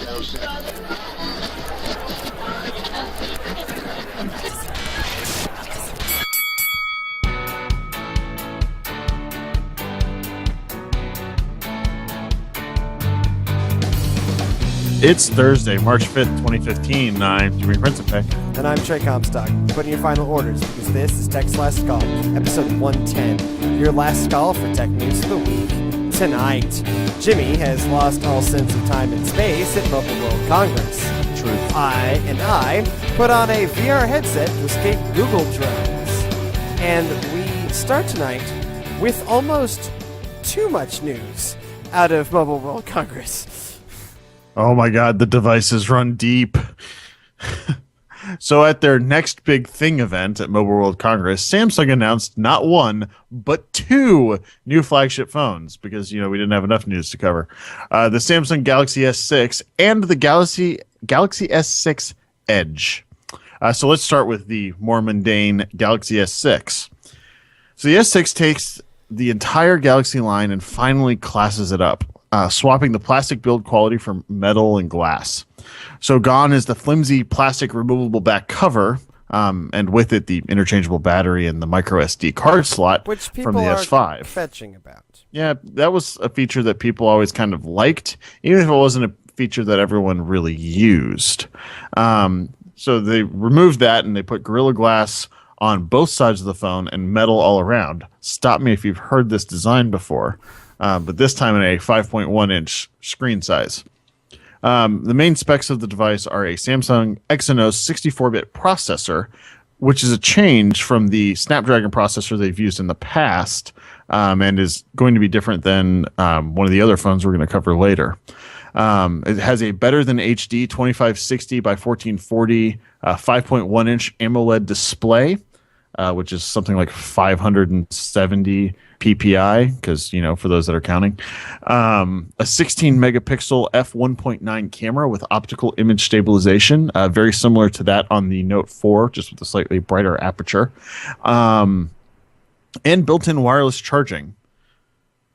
It's Thursday, March 5th, 2015. I'm Jimmy Principe. And I'm Trey Comstock. Put in your final orders because this is Tech's Last Call, episode 110. Your last call for tech news of the week. Tonight, Jimmy has lost all sense of time and space at Mobile World Congress. Truth. I put on a VR headset to escape Google drones. And we start tonight with almost too much news out of Mobile World Congress. Oh my God, the devices run deep. So at their next big thing event at Mobile World Congress, Samsung announced not one, but two new flagship phones because, we didn't have enough news to cover. The Samsung Galaxy S6 and the Galaxy S6 Edge. So let's start with the more mundane Galaxy S6. So the S6 takes the entire Galaxy line and finally classes it up. Swapping the plastic build quality for metal and glass. So gone is the flimsy plastic removable back cover, and with it the interchangeable battery and the micro SD card slot Which people from the are S5. Fetching about. Yeah, that was a feature that people always kind of liked, even if it wasn't a feature that everyone really used. So they removed that and they put Gorilla Glass on both sides of the phone and metal all around. Stop me if you've heard this design before. But this time in a 5.1-inch screen size. The main specs of the device are a Samsung Exynos 64-bit processor, which is a change from the Snapdragon processor they've used in the past, and is going to be different than one of the other phones we're going to cover later. It has a better than HD 2560 by 1440 5.1-inch AMOLED display, which is something like 570 PPI, because, for those that are counting. A 16 megapixel f1.9 camera with optical image stabilization, very similar to that on the Note 4, just with a slightly brighter aperture. And built-in wireless charging.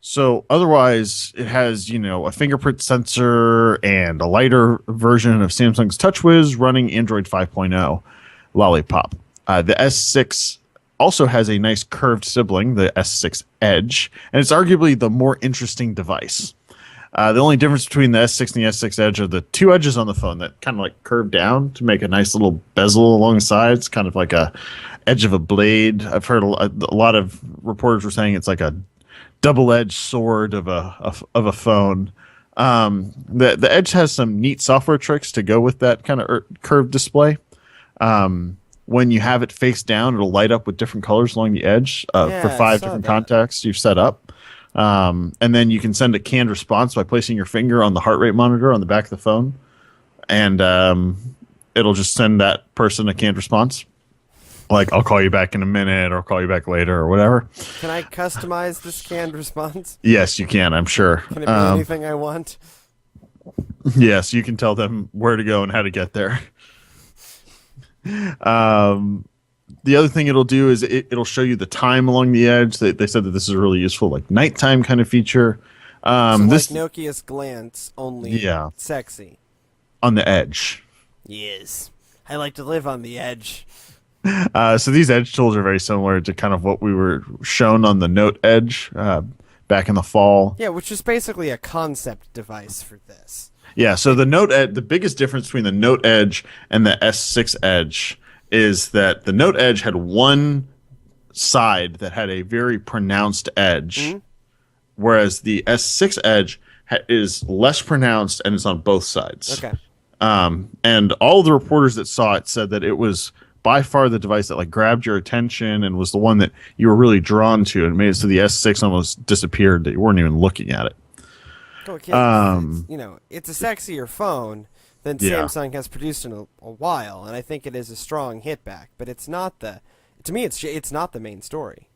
So otherwise, it has, a fingerprint sensor and a lighter version of Samsung's TouchWiz running Android 5.0 Lollipop. The S6 also has a nice curved sibling, the S6 Edge, and it's arguably the more interesting device. The only difference between the S6 and the S6 Edge are the two edges on the phone that kind of like curve down to make a nice little bezel along the sides, kind of like a edge of a blade. I've heard a lot of reporters were saying it's like a double-edged sword of a phone. The Edge has some neat software tricks to go with that kind of curved display. When you have it face down, it'll light up with different colors along the edge for 5 different contacts you've set up. And then you can send a canned response by placing your finger on the heart rate monitor on the back of the phone. And it'll just send that person a canned response. Like, I'll call you back in a minute, or I'll call you back later, or whatever. Can I customize this canned response? Yes, you can, I'm sure. Can it be anything I want? Yes, you can tell them where to go and how to get there. The other thing it'll do is it'll show you the time along the edge. They said that this is a really useful like nighttime kind of feature. So this like Nokia's Glance, only sexy. On the edge. Yes. I like to live on the edge. So these edge tools are very similar to kind of what we were shown on the Note Edge back in the fall. Yeah, which is basically a concept device for this. Yeah, so the biggest difference between the Note Edge and the S6 Edge is that the Note Edge had one side that had a very pronounced edge, whereas the S6 Edge is less pronounced and it's on both sides. Okay. And all the reporters that saw it said that it was by far the device that like grabbed your attention and was the one that you were really drawn to, and made it so the S6 almost disappeared, that you weren't even looking at it. Okay, it's a sexier phone than Samsung has produced in a while, and I think it is a strong hit back. But it's not to me, it's not the main story.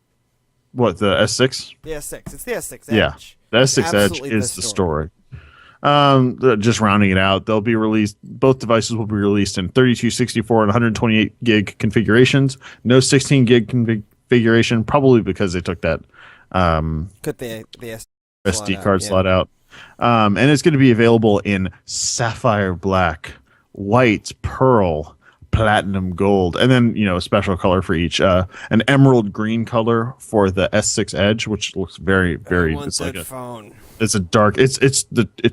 What, the S6? The S6. It's the S6 Edge. Yeah, the S6 Edge is the story. Just rounding it out, they'll be released. Both devices will be released in 32, 64, and 128 gig configurations. No 16 gig configuration, probably because they took that Put the SD card slot out. And it's going to be available in sapphire black, white, pearl, platinum gold, and then a special color for each. An emerald green color for the S6 Edge, which looks very, very. Want It's that like phone. it's a dark. It's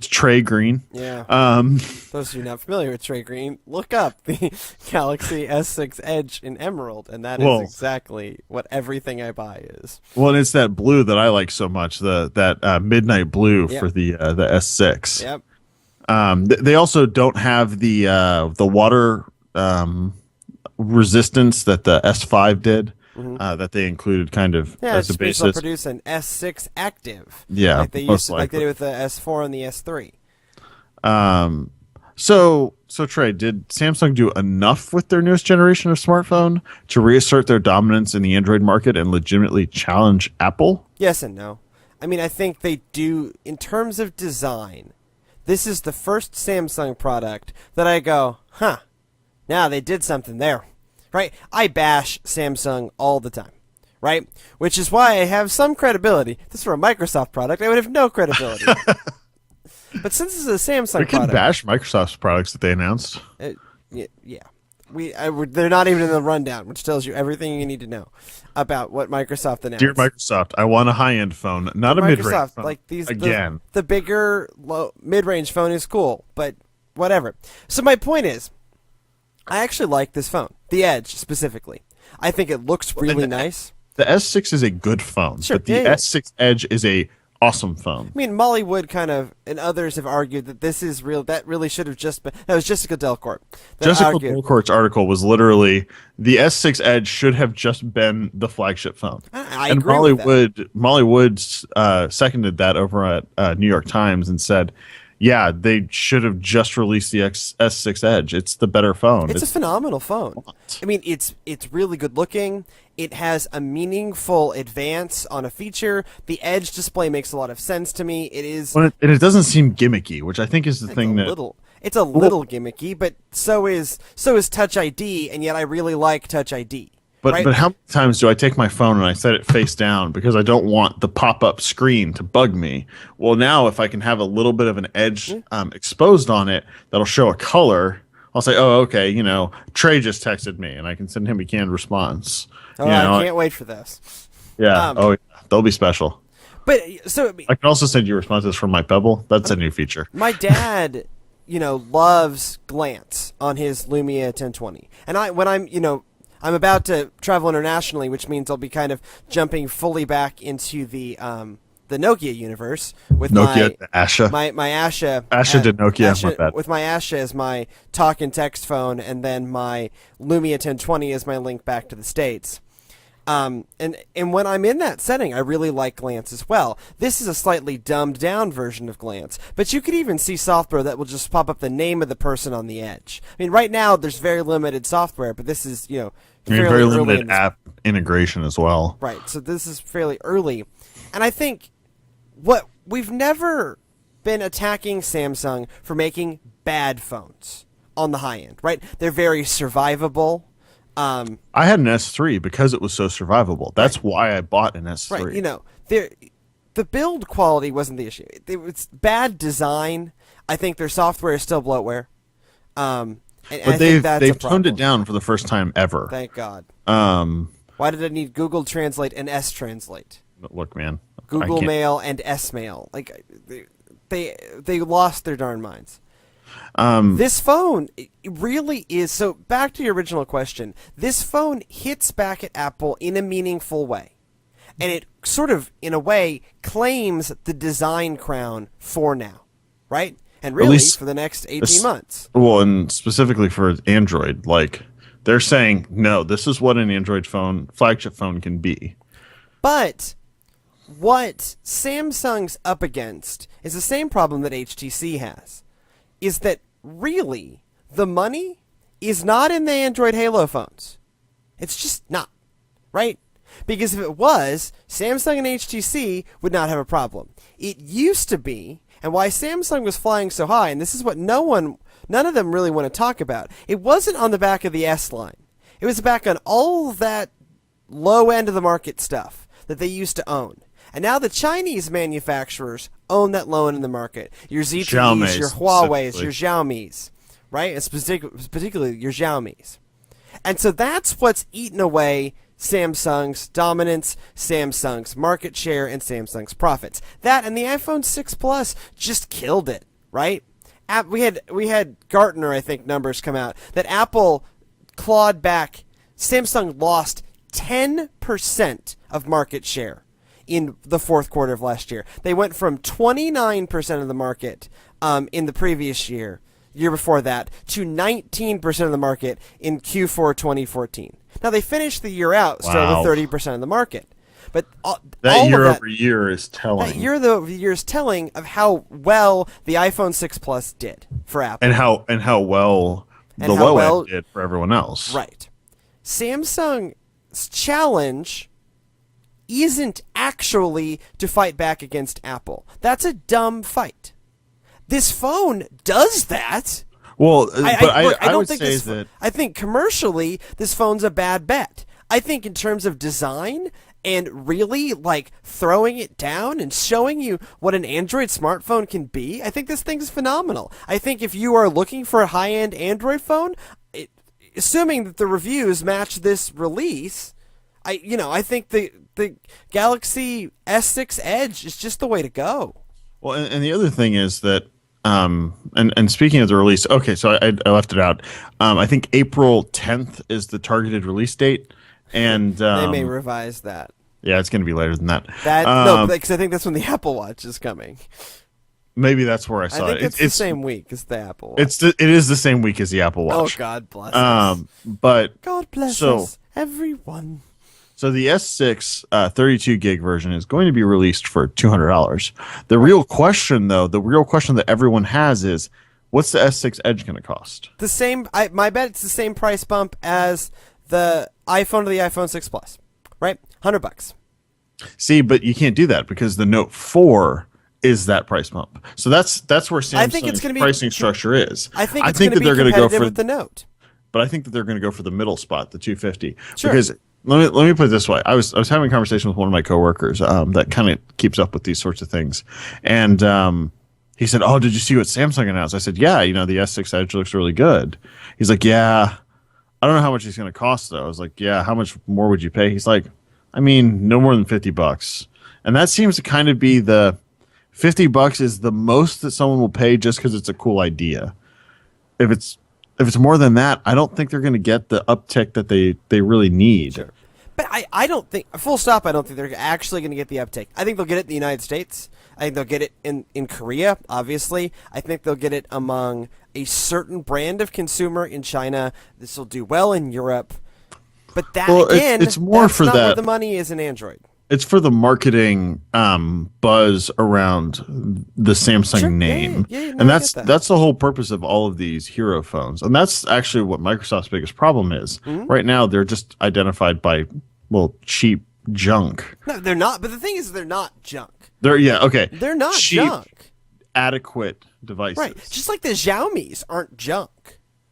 tray green. Yeah. Um, Those of you not familiar with Trey Green, look up the Galaxy S6 Edge in Emerald, and that is exactly what everything I buy is. well, and it's that blue that I like so much. That midnight blue Yep. for the S6. Yep. They also don't have the water resistance that the S5 did. That they included kind of Yeah, as it's a basis. they'll produce an S6 Active. Yeah, like they most used, like they likely. did with the S4 and the S3. So Trey, did Samsung do enough with their newest generation of smartphone to reassert their dominance in the Android market and legitimately challenge Apple? Yes and no. I mean, I think they do in terms of design. This is the first Samsung product that I go, huh? Now they did something there. Right? I bash Samsung all the time, right? Which is why I have some credibility. If this were a Microsoft product, I would have no credibility. But since this is a Samsung We can product, bash Microsoft's products that they announced. yeah, they're not even in the rundown, which tells you everything you need to know about what Microsoft announced. Dear Microsoft, I want a high-end phone, not a mid-range Microsoft, phone. like these again. the bigger mid-range phone is cool, but whatever. So my point is, I actually like this phone, the Edge specifically. I think it looks really nice. The S6 is a good phone, Sure, but the yeah. S6 Edge is a awesome phone. I mean, Molly Wood kind of and others have argued that this is real. That really should have just been. That was Jessica Delcourt. that Jessica argued- Delcourt's article was literally the S6 Edge should have just been the flagship phone. I and agree with that. Molly Wood seconded that over at New York Times and said, yeah, they should have just released the S6 Edge. It's the better phone. It's a phenomenal phone. I mean, it's really good looking. It has a meaningful advance on a feature. The Edge display makes a lot of sense to me. It is and it doesn't seem gimmicky, which I think is the thing that it's a little gimmicky, but so is Touch ID, and yet I really like Touch ID. But right? but how many times do I take my phone and I set it face down because I don't want the pop-up screen to bug me? Well, now if I can have a little bit of an edge exposed on it that'll show a color, I'll say, oh, okay, Trey just texted me, and I can send him a canned response. Oh, I can't wait for this. Yeah. Yeah, they'll be special. But so I can also send you responses from my Pebble. That's a new feature. my dad, loves Glance on his Lumia 1020, and when I'm about to travel internationally, which means I'll be kind of jumping fully back into the Nokia universe with Nokia, Asha. my Asha. Asha did Nokia, my bad. With my Asha as my talk and text phone, and then my Lumia 1020 as my link back to the States. And when I'm in that setting, I really like Glance as well. This is a slightly dumbed down version of Glance, but you could even see software that will just pop up the name of the person on the edge. I mean, right now there's very limited software, but this is very early limited in this- app integration as well. Right. So this is fairly early, and I think what we've never been attacking Samsung for making bad phones on the high end. Right. They're very survivable. I had an S3 because it was so survivable. That's why I bought an S3. Right. The build quality wasn't the issue. It's bad design. I think their software is still bloatware. And but they've toned it down for the first time ever. Thank God. Um, Why did I need Google Translate and S Translate? Look, man. Google Mail and S Mail. Like they lost their darn minds. This phone really is. So back to your original question. This phone hits back at Apple in a meaningful way. And it sort of, in a way, claims the design crown for now. Right? And really, for the next 18 months. Well, and specifically for Android, like, they're saying, no, this is what an Android phone, flagship phone can be. But what Samsung's up against is the same problem that HTC has. Is that really the money is not in the Android Halo phones. It's just not. Right? Because if it was, Samsung and HTC would not have a problem. It used to be, and why Samsung was flying so high, and this is what none of them really want to talk about. It wasn't on the back of the S line. It was back on all that low end of the market stuff that they used to own. And now the Chinese manufacturers own that low end in the market. Your ZTEs, Xiaomi your Huawei's, specifically. your Xiaomi's, right? It's particularly your Xiaomi's. And so that's what's eaten away Samsung's dominance, Samsung's market share, and Samsung's profits. That and the iPhone 6 Plus just killed it, right? We had Gartner, I think, numbers come out that Apple clawed back. Samsung lost 10% of market share in the fourth quarter of last year. They went from 29% of the market in the previous year before that, to 19% of the market in Q4 2014. Now, they finished the year out still with 30% of the market. But that year over year is telling. That year over year is telling of how well the iPhone 6 Plus did for Apple. And how well the low end did for everyone else. Right. Samsung's challenge isn't actually to fight back against Apple. That's a dumb fight. This phone does that. Well, I would think say that I think commercially this phone's a bad bet. I think in terms of design and really like throwing it down and showing you what an Android smartphone can be, I think this thing's phenomenal. I think if you are looking for a high-end Android phone, assuming that the reviews match this release, I think the Galaxy S6 Edge is just the way to go. Well, and the other thing is that, and speaking of the release, okay, so I left it out. I think April 10th is the targeted release date, and they may revise that. Yeah, it's going to be later than that. No, because I think that's when the Apple Watch is coming. Maybe that's where I saw it. I think it's the same week as the Apple Watch. It is the same week as the Apple Watch. Oh, God bless us. But God bless us, everyone. So the S6 32 gig version is going to be released for $200. The real question, though, that everyone has is, what's the S6 Edge going to cost? The same. My bet it's the same price bump as the iPhone or the iPhone 6 Plus, right? $100. See, but you can't do that because the Note 4 is that price bump. So that's where Samsung's pricing structure is. I think that they're going to go for the Note. But I think that they're going to go for the middle spot, the 250. Sure. Because let me put it this way. I was having a conversation with one of my coworkers that kind of keeps up with these sorts of things. And he said, "Oh, did you see what Samsung announced?" I said, "Yeah, the S6 Edge looks really good." He's like, "Yeah, I don't know how much it's going to cost though." I was like, "Yeah, how much more would you pay?" He's like, "I mean, no more than $50." And that seems to kind of be the $50 is the most that someone will pay just because it's a cool idea. If it's more than that, I don't think they're going to get the uptick that they really need. Sure. But I don't think, full stop, I don't think they're actually going to get the uptick. I think they'll get it in the United States. I think they'll get it in Korea, obviously. I think they'll get it among a certain brand of consumer in China. This will do well in Europe. But that, it's more that's for not that. where the money is in Android. It's for the marketing buzz around the Samsung name. And that's the whole purpose of all of these hero phones. And that's actually what Microsoft's biggest problem is. Mm-hmm. Right now, they're just identified by, cheap junk. No, they're not. But the thing is, they're not junk. They're not cheap, junk. Adequate devices. Right. Just like the Xiaomi's aren't junk.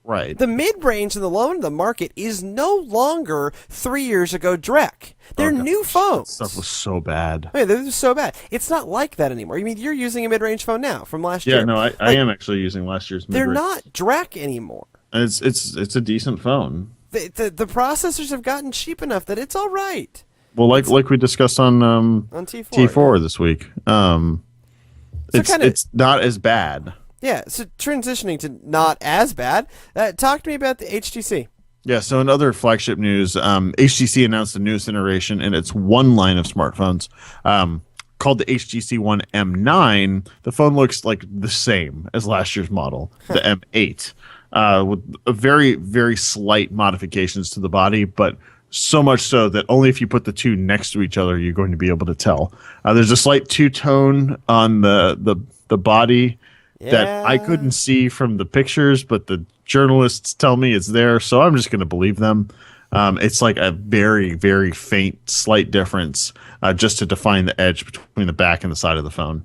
Right. The mid-range and the low end of the market is no longer 3 years ago Drek. They're new phones. That stuff was so bad. Wait, they're so bad. It's not like that anymore. I mean, you're using a mid-range phone now from last year. Yeah, no, I am actually using last year's mid-range. They're not Drek anymore. And it's a decent phone. The processors have gotten cheap enough that it's all right. Well, like we discussed on T4 this week. It's not as bad. Yeah, so transitioning to not as bad, talk to me about the HTC. Yeah, so in other flagship news, HTC announced the newest iteration in its one line of smartphones called the HTC One M9. The phone looks like the same as last year's model, the M8, with a very, very slight modifications to the body, but so much so that only if you put the two next to each other, you're going to be able to tell. There's a slight two-tone on the body that I couldn't see from the pictures, but the journalists tell me it's there, so I'm just going to believe them. It's like a very, very faint, slight difference just to define the edge between the back and the side of the phone.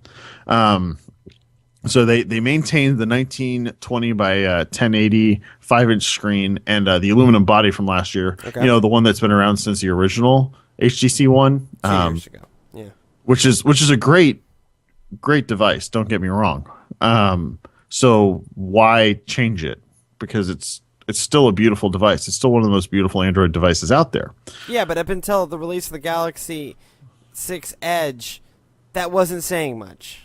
So they maintained the 1920 by 1080 5-inch screen and the aluminum body from last year. Okay. The one that's been around since the original HTC One. 2 years ago. Yeah. Which is a great great device. Don't get me wrong. So why change it? Because it's still a beautiful device. It's still one of the most beautiful Android devices out there. Yeah, but up until the release of the Galaxy 6 Edge, that wasn't saying much.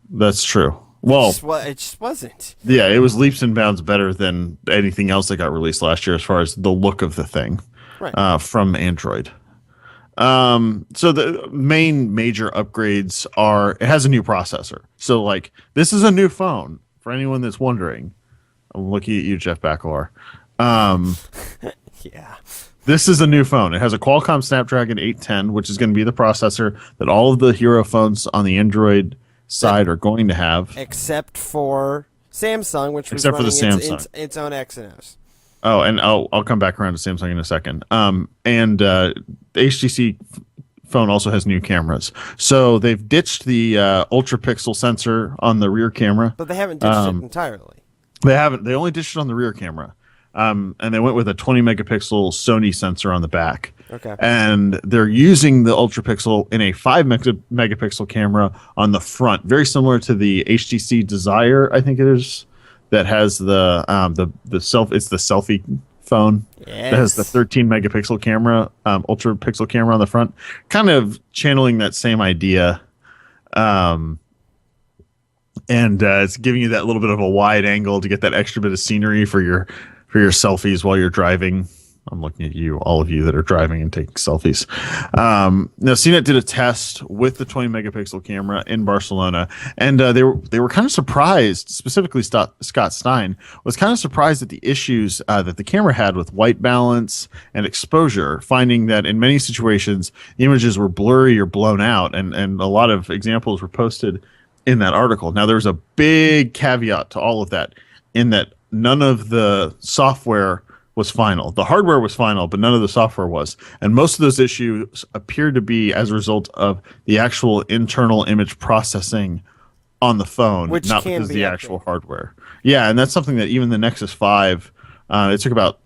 That's true. Well, It just wasn't. yeah, it was leaps and bounds better than anything else that got released last year as far as the look of the thing Right. from Android. So the main major upgrades are it has a new processor. So like this is a new phone for anyone that's wondering. I'm looking at you, Jeff Bakalar. Um, Yeah. this is a new phone. It has a Qualcomm Snapdragon 810, which is going to be the processor that all of the hero phones on the Android side are going to have, Except for Samsung, which was except for the running Samsung. its own Exynos. Oh, and I'll come back around to Samsung in a second. And the HTC phone also has new cameras. So they've ditched the ultra pixel sensor on the rear camera. But they haven't ditched it entirely. They haven't. They only ditched it on the rear camera. And they went with a 20 megapixel Sony sensor on the back. Okay. And they're using the ultra pixel in a 5 megapixel camera on the front, very similar to the HTC Desire, I think it is, that has the it's the selfie phone that has the Yes. 13 megapixel camera, ultra pixel camera on the front, kind of channeling that same idea. And it's giving you that little bit of a wide angle to get that extra bit of scenery for your selfies while you're driving. I'm looking at you, all of you that are driving and taking selfies. Now, CNET did a test with the 20 megapixel camera in Barcelona, and they were kind of surprised. Specifically, Scott Stein was kind of surprised at the issues that the camera had with white balance and exposure, finding that in many situations the images were blurry or blown out, and a lot of examples were posted in that article. Now, there's a big caveat to all of that, in that none of the software was final. The hardware was final, but none of the software was. And most of those issues appear to be as a result of the actual internal image processing on the phone, Which not can because of be the actual hardware. Yeah, and that's something that even the Nexus 5, it took about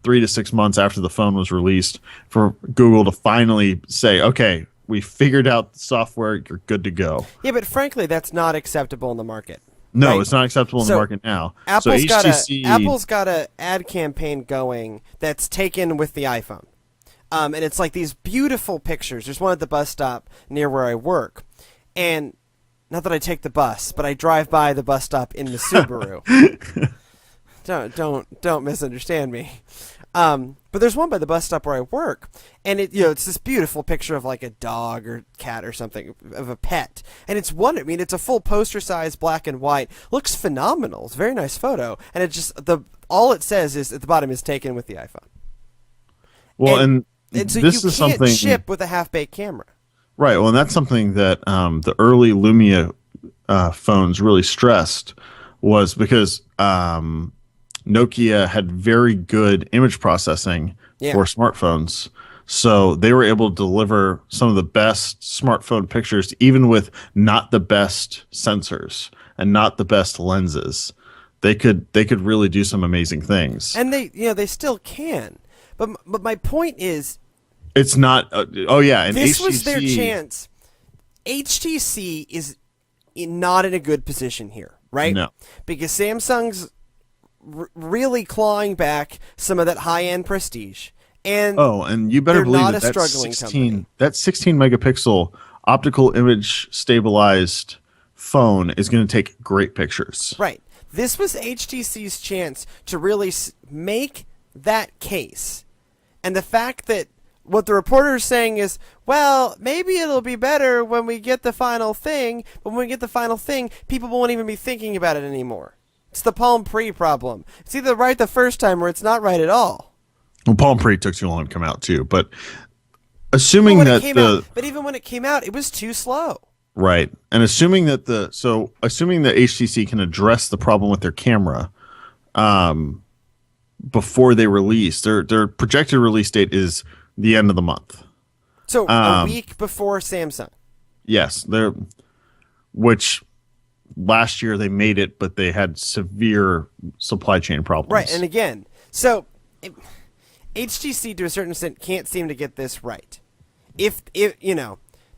3 to 6 months after the phone was released for Google to finally say, okay, we figured out the software, you're good to go. Yeah, but frankly, that's not acceptable in the market. No, Right. it's not acceptable in So, the market now. Apple's got HTC, Apple's got a ad campaign going that's taken with the iPhone, and it's like these beautiful pictures. There's one at the bus stop near where I work, and not that I take the bus, but I drive by the bus stop in the Subaru. Don't misunderstand me. But there's one by the bus stop where I work, and it's this beautiful picture of like a dog or cat or something, of a pet, and it's it's a full poster size black and white, looks phenomenal. It's a very nice photo, and it just all it says is at the bottom is taken with the iPhone. well, and So this you is can't something ship with a half baked camera. right. Well, and that's something that the early Lumia phones really stressed, was because Nokia had very good image processing Yeah. for smartphones. So they were able to deliver some of the best smartphone pictures, even with not the best sensors and not the best lenses. They could really do some amazing things. And they still can. But my point is, It's not. Oh yeah, and this HTC, was their chance. HTC is not in a good position here, right? No. Because Samsung's really clawing back some of that high-end prestige. And Oh, and you better they're believe not that a struggling company. that 16 megapixel optical image stabilized phone is going to take great pictures. Right. This was HTC's chance to really make that case. And the fact that what the reporter is saying is, well, maybe it'll be better when we get the final thing, but when we get the final thing, people won't even be thinking about it anymore. It's the Palm Pre problem. It's either right the first time or it's not right at all. Well, Palm Pre took too long to come out too, but assuming But that but even when it came out, it was too slow. right, and assuming that assuming that HTC can address the problem with their camera, before they release their projected release date is the end of the month. So a week before Samsung. Yes, which last year they made it, but they had severe supply chain problems. Right, and again, so HTC to a certain extent can't seem to get this right. If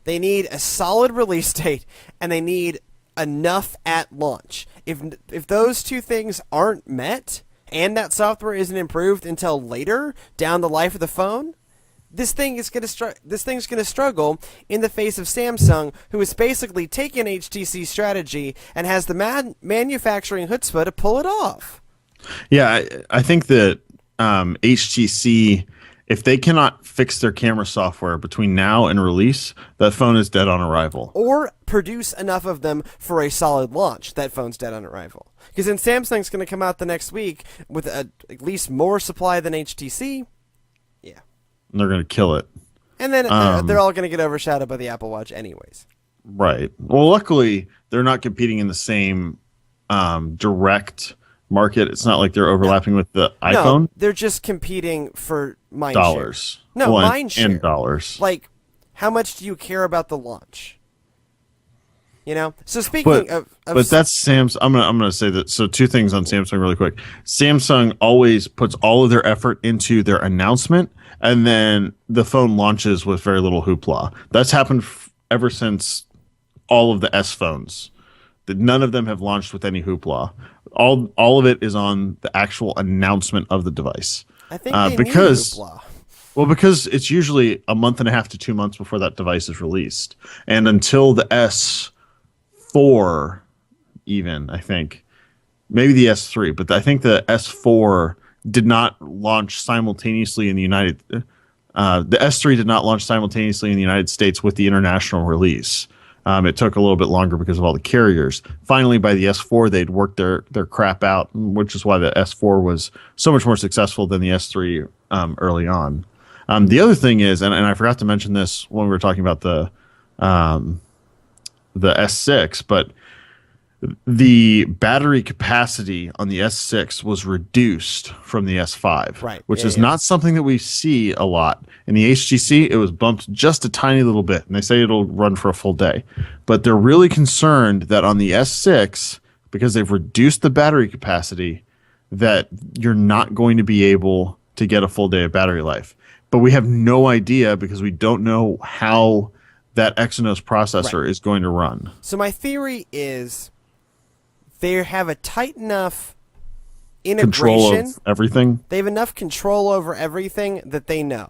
They need a solid release date, and they need enough at launch. If those two things aren't met, and that software isn't improved until later down the life of the phone, this thing's going to struggle in the face of Samsung, who is basically taking HTC strategy and has the manufacturing chutzpah to pull it off. Yeah, I think that HTC, if they cannot fix their camera software between now and release, that phone is dead on arrival. Or produce enough of them for a solid launch, that phone's dead on arrival. Because then Samsung's going to come out the next week with at least more supply than HTC. Yeah. And they're going to kill it. And then they're all going to get overshadowed by the Apple Watch anyways. Right. Well, luckily, they're not competing in the same direct market. It's not like they're overlapping with the iPhone. No, they're just competing for mind dollars. share. No, mind share. And dollars. Like, how much do you care about the launch? You know? So speaking of but that's Samsung. I'm gonna say that. So two things on Samsung really quick. Samsung always puts all of their effort into their announcement, and then the phone launches with very little hoopla. That's happened ever since all of the S phones. That none of them have launched with any hoopla. All of it is on the actual announcement of the device. I think they need hoopla. Well, because it's usually a month and a half to 2 months before that device is released, and until the S4, even I think, maybe the S3, but I think the S4 did not launch simultaneously in the United. The S3 did not launch simultaneously in the United States with the international release. It took a little bit longer because of all the carriers. Finally, by the S4, they'd worked their crap out, which is why the S4 was so much more successful than the S3 early on. The other thing is, and I forgot to mention this when we were talking about the S6, but the battery capacity on the S6 was reduced from the S5, right? Which is not something that we see a lot. In the HTC, it was bumped just a tiny little bit, and they say it'll run for a full day. But they're really concerned that on the S6, because they've reduced the battery capacity, that you're not going to be able to get a full day of battery life. But we have no idea because we don't know how that Exynos processor is going to run. So my theory is they have a tight enough integration. Control of everything. They have enough control over everything that they know.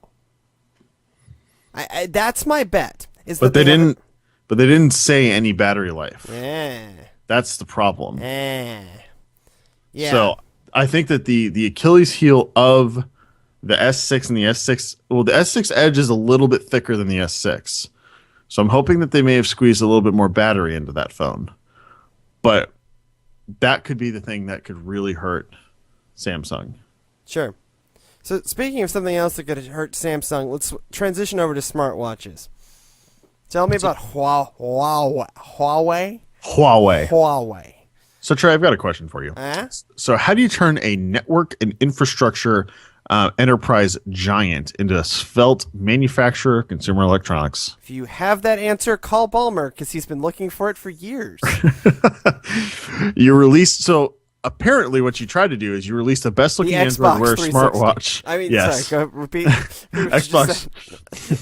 That's my bet. But they didn't say any battery life. Yeah. That's the problem. Yeah. So I think that the Achilles heel of the S6 and the S6, well, the S6 Edge is a little bit thicker than the S6. So I'm hoping that they may have squeezed a little bit more battery into that phone. But that could be the thing that could really hurt Samsung. Sure. So speaking of something else that could hurt Samsung, let's transition over to smartwatches. Tell me about Huawei. Huawei. So Trey, I've got a question for you. So how do you turn a network and infrastructure enterprise giant into a svelte manufacturer consumer electronics? If you have that answer, call Ballmer because he's been looking for it for years. You released, so apparently what you tried to do is you released the best looking Android Wear smartwatch. I mean, yes. sorry, go repeat. Xbox.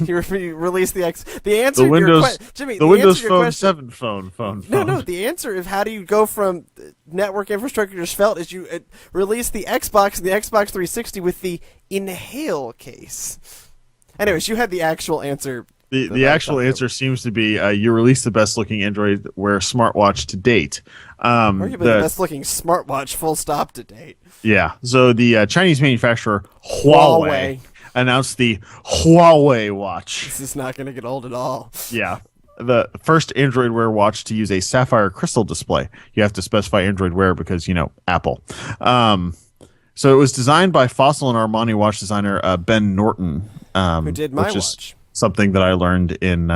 You released the answer the to Windows, your question. Jimmy, the Windows Phone question, 7 phone. No, the answer is how do you go from network infrastructure to svelte is you release the Xbox and the Xbox 360 with the Inhale case. Anyways, you had the actual answer. The actual answer seems to be you released the best looking Android Wear smartwatch to date. Arguably the best looking smartwatch, full stop, to date. Yeah. So the Chinese manufacturer Huawei announced the Huawei watch. This is not going to get old at all. Yeah. The first Android Wear watch to use a sapphire crystal display. You have to specify Android Wear because, Apple. So it was designed by Fossil and Armani watch designer Ben Norton. Who did my watch. Something that I learned in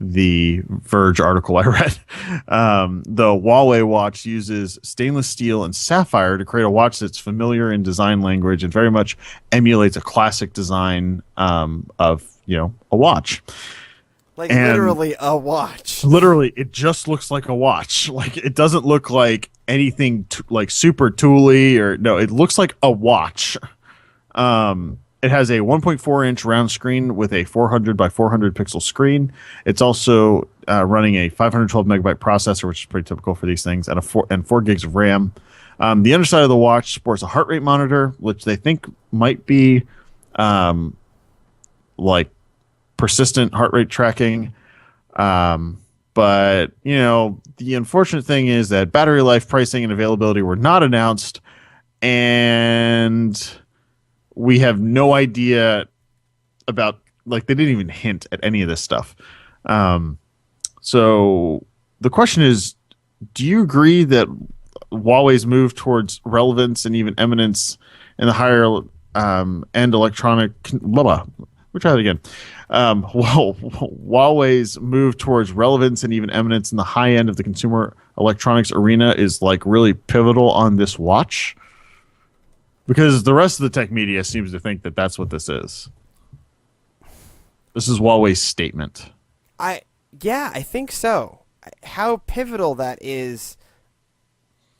the Verge article I read. The Huawei watch uses stainless steel and sapphire to create a watch that's familiar in design language and very much emulates a classic design of a watch. Like literally a watch. Literally, it just looks like a watch. Like it doesn't look like anything like super tooly or no. It looks like a watch. It has a 1.4 inch round screen with a 400 by 400 pixel screen. It's also running a 512 megabyte processor, which is pretty typical for these things, and 4 gigs of RAM. The underside of the watch sports a heart rate monitor, which they think might be like persistent heart rate tracking. But the unfortunate thing is that battery life, pricing, and availability were not announced, and we have no idea about, like, they didn't even hint at any of this stuff. So the question is, do you agree that Huawei's move towards relevance and even eminence in the higher end electronic blah blah? We'll try that again. Huawei's move towards relevance and even eminence in the high end of the consumer electronics arena is like really pivotal on this watch, because the rest of the tech media seems to think that that's what this is. This is Huawei's statement. I think so. How pivotal that is,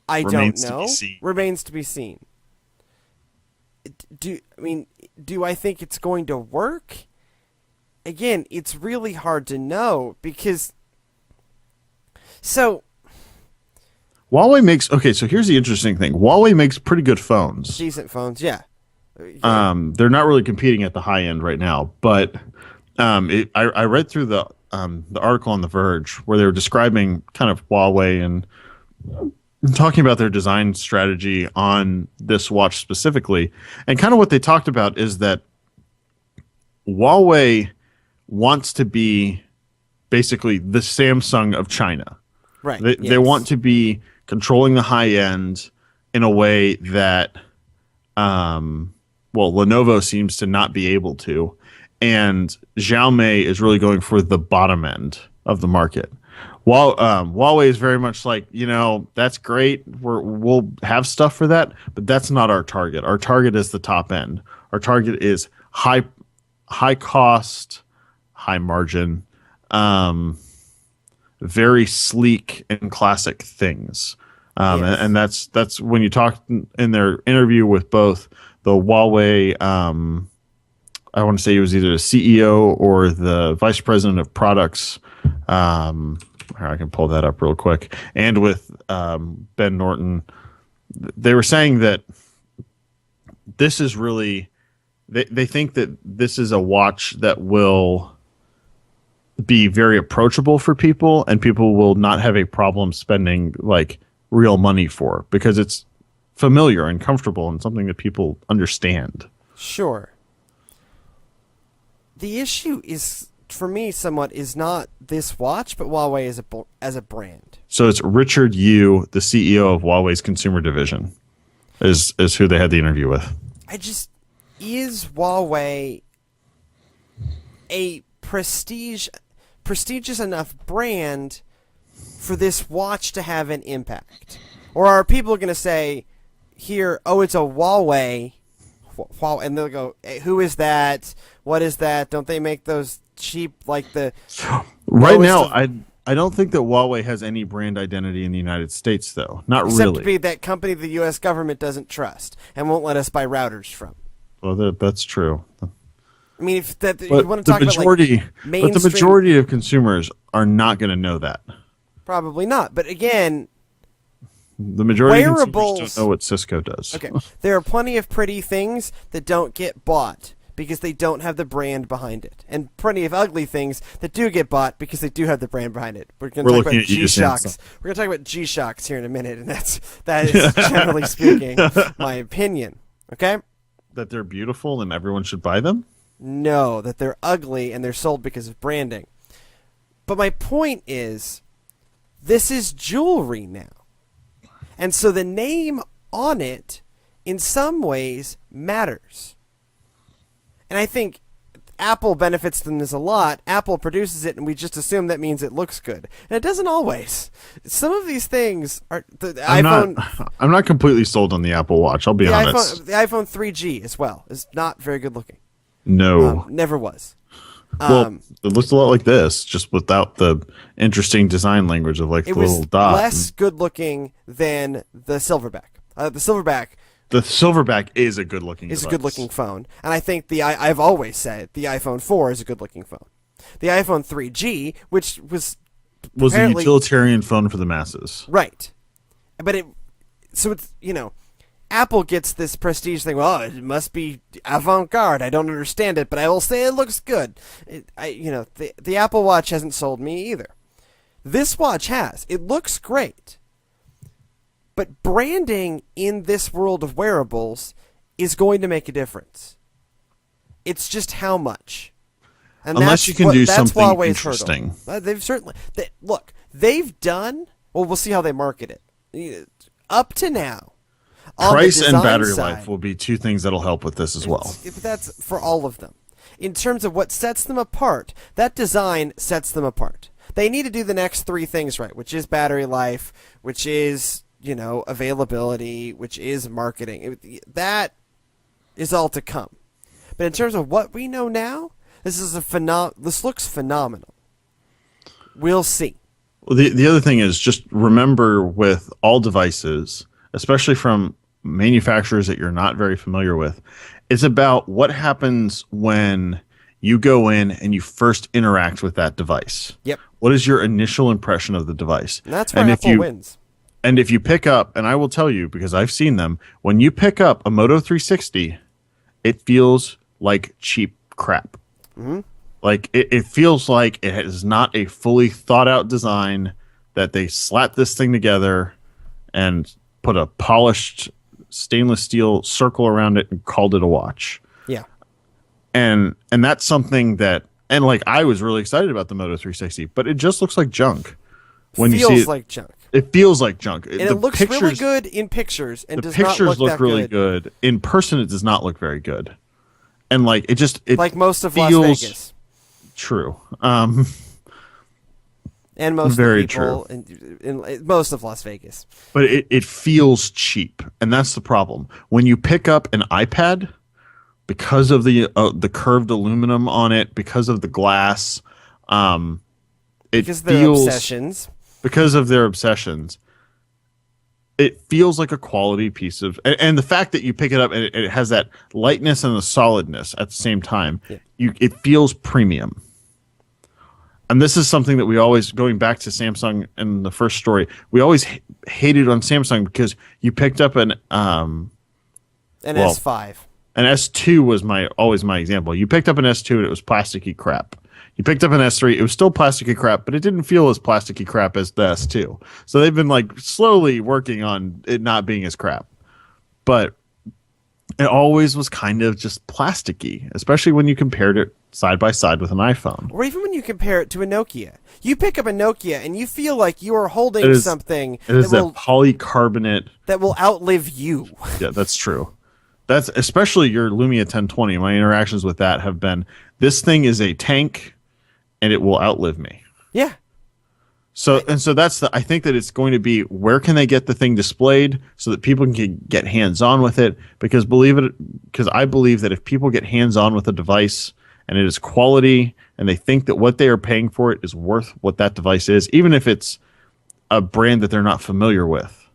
I don't know. Remains to be seen. Do I think it's going to work? Again, it's really hard to know because. So. Huawei makes So here's the interesting thing. Huawei makes pretty good phones. Decent phones, yeah. They're not really competing at the high end right now, but I read through the article on The Verge where they were describing kind of Huawei and talking about their design strategy on this watch specifically. And kind of what they talked about is that Huawei wants to be basically the Samsung of China. Right. They want to be controlling the high end in a way that, Lenovo seems to not be able to. And Xiaomi is really going for the bottom end of the market. While Huawei is very much like, that's great. We'll have stuff for that, but that's not our target. Our target is the top end. Our target is high cost, high margin, very sleek and classic things. Yes. And that's when you talk in their interview with both the Huawei, I want to say he was either the CEO or the vice president of products. I can pull that up real quick. And with Ben Norton, they were saying that this is really, they think that this is a watch that will be very approachable for people, and people will not have a problem spending like real money for, because it's familiar and comfortable and something that people understand. Sure. The issue is, for me, somewhat is not this watch, but Huawei as a brand. So it's Richard Yu, the CEO of Huawei's consumer division, is who they had the interview with. Is Huawei a prestigious enough brand for this watch to have an impact? Or are people going to say, here, it's a Huawei, and they'll go, hey, who is that? What is that? Don't they make those cheap, like the... Right now, I don't think that Huawei has any brand identity in the United States, though. Not except really. Except to be that company the U.S. government doesn't trust and won't let us buy routers from. Well, that's true. I mean, if that you want to talk about but the majority of consumers are not going to know that. Probably not. But again, the majority wearables, of consumers don't know what Cisco does. Okay, there are plenty of pretty things that don't get bought because they don't have the brand behind it, and plenty of ugly things that do get bought because they do have the brand behind it. We're going to talk about G-Shocks. We're going to talk about G-Shocks here in a minute, and that is generally speaking my opinion. Okay, that they're beautiful and everyone should buy them. No, that they're ugly and they're sold because of branding. But my point is, this is jewelry now. And so the name on it, in some ways, matters. And I think Apple benefits from this a lot. Apple produces it, and we just assume that means it looks good. And it doesn't always. Some of these things are... I'm not completely sold on the Apple Watch, I'll be honest. The iPhone 3G as well is not very good looking. No. Never was. Well, it looks a lot like this, just without the interesting design language of like the little dot. It was less good looking than the Silverback. The Silverback The Silverback is a good looking. Is a good looking phone, and I think I've always said the iPhone 4 is a good looking phone. The iPhone 3G, which was a utilitarian phone for the masses, right? But it's Apple gets this prestige thing. Well, it must be avant-garde. I don't understand it, but I will say it looks good. The Apple Watch hasn't sold me either. This watch has. It looks great. But branding in this world of wearables is going to make a difference. It's just how much. And unless you can do something interesting. They've certainly... they've done... Well, we'll see how they market it. Up to now... Price and battery life will be two things that'll help with this as well. That's for all of them. In terms of what sets them apart, that design sets them apart. They need to do the next three things right, which is battery life, which is, availability, which is marketing. That is all to come. But in terms of what we know now, this looks phenomenal. We'll see. Well, the other thing is just remember with all devices, especially from manufacturers that you're not very familiar with, it's about what happens when you go in and you first interact with that device. Yep. What is your initial impression of the device? And that's where Apple wins. And if you pick up, and I will tell you because I've seen them, when you pick up a Moto 360, it feels like cheap crap. Mm-hmm. Like it feels like it is not a fully thought out design, that they slapped this thing together and put a polished stainless steel circle around it and called it a watch. Yeah. And that's something that, and like I was really excited about the Moto 360, but it just looks like junk. When you see it, like junk. It feels like junk. And it looks really good in pictures and does not look that good. The pictures look really good. In person, it does not look very good. And like it like most of Las Vegas. True. And most very of the people in most of Las Vegas. But it feels cheap, and that's the problem. When you pick up an iPad, because of the curved aluminum on it, because of the glass, because of their obsessions, it feels like a quality piece of, and the fact that you pick it up and it has that lightness and the solidness at the same time, it feels premium. And this is something that we always, going back to Samsung in the first story, we always hated on Samsung because you picked up an S5. An S2 was always my example. You picked up an S2 and it was plasticky crap. You picked up an S3, it was still plasticky crap, but it didn't feel as plasticky crap as the S2. So they've been like slowly working on it not being as crap. But it always was kind of just plasticky, especially when you compared it side by side with an iPhone. Or even when you compare it to a Nokia. You pick up a Nokia and you feel like you are holding something that polycarbonate that will outlive you. Yeah, that's true. That's especially your Lumia 1020. My interactions with that have been, this thing is a tank and it will outlive me. Yeah. So that's I think that it's going to be, where can they get the thing displayed so that people can get hands-on with it? Because I believe that if people get hands-on with a device and it is quality and they think that what they are paying for it is worth what that device is, even if it's a brand that they're not familiar with,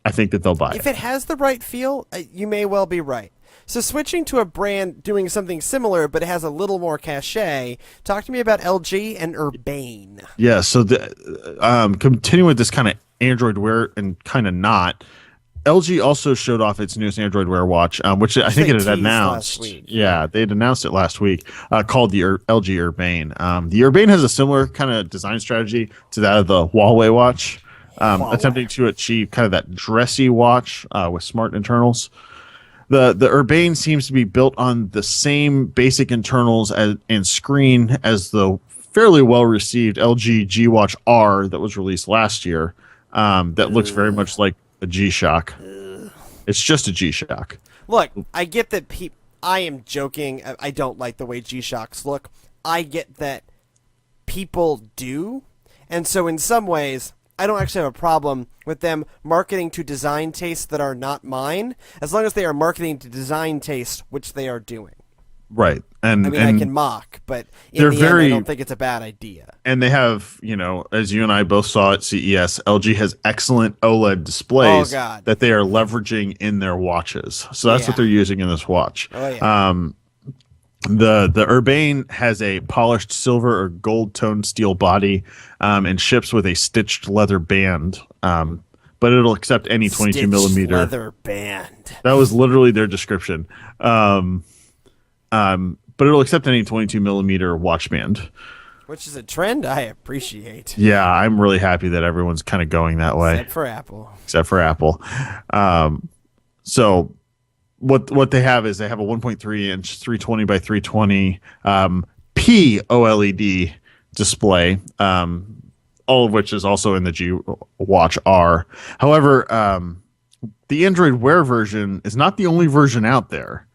I think that they'll buy it. If it has the right feel, you may well be right. So switching to a brand doing something similar, but it has a little more cachet, talk to me about LG and Urbane. Yeah, so continuing with this kind of Android Wear and kind of not, LG also showed off its newest Android Wear watch, which I think it had announced. Last week. Yeah, they had announced it last week, called the LG Urbane. The Urbane has a similar kind of design strategy to that of the Huawei watch, attempting to achieve kind of that dressy watch with smart internals. The Urbane seems to be built on the same basic internals and screen as the fairly well-received LG G Watch R that was released last year. That looks very much like a G-Shock. It's just a G-Shock. Look, I get that I am joking. I don't like the way G-Shocks look. I get that people do. And so in some ways, I don't actually have a problem with them marketing to design tastes that are not mine, as long as they are marketing to design tastes, which they are doing. Right. And I mean, I can mock, but in they're the very, end, I don't think it's a bad idea. and they have, as you and I both saw at CES, LG has excellent OLED Oh, displays God. that they are leveraging in their watches. So that's what Yeah. they're using in this watch. Oh, yeah. The Urbane has a polished silver or gold toned steel body, and ships with a stitched leather band. But it'll accept any 22 Stitched millimeter leather band. That was literally their description. But it'll accept any 22 millimeter watch band. Which is a trend I appreciate. Yeah, I'm really happy that everyone's kind of going that way. Except for Apple. So what they have is they have a 1.3 inch 320 by 320 P OLED display, all of which is also in the G Watch R. However, the Android Wear version is not the only version out there.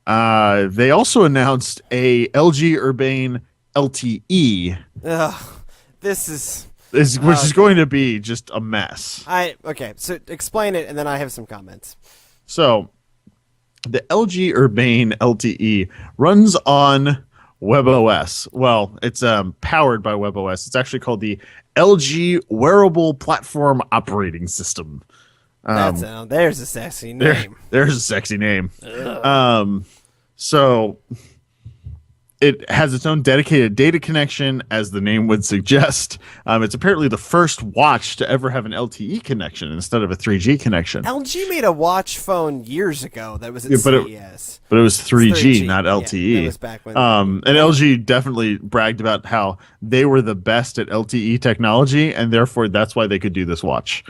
They also announced a LG Urbane LTE. This is which is going to be just a mess. Okay, so explain it, and then I have some comments. So, the LG Urbane LTE runs on WebOS. Well, it's powered by WebOS. It's actually called the LG Wearable Platform Operating System. There's a sexy name. There's a sexy name. So it has its own dedicated data connection, as the name would suggest. It's apparently the first watch to ever have an LTE connection instead of a 3G connection. LG made a watch phone years ago that was at CES. But it was 3G, not LTE. Yeah, that was back when. And LG definitely bragged about how they were the best at LTE technology, and therefore that's why they could do this watch.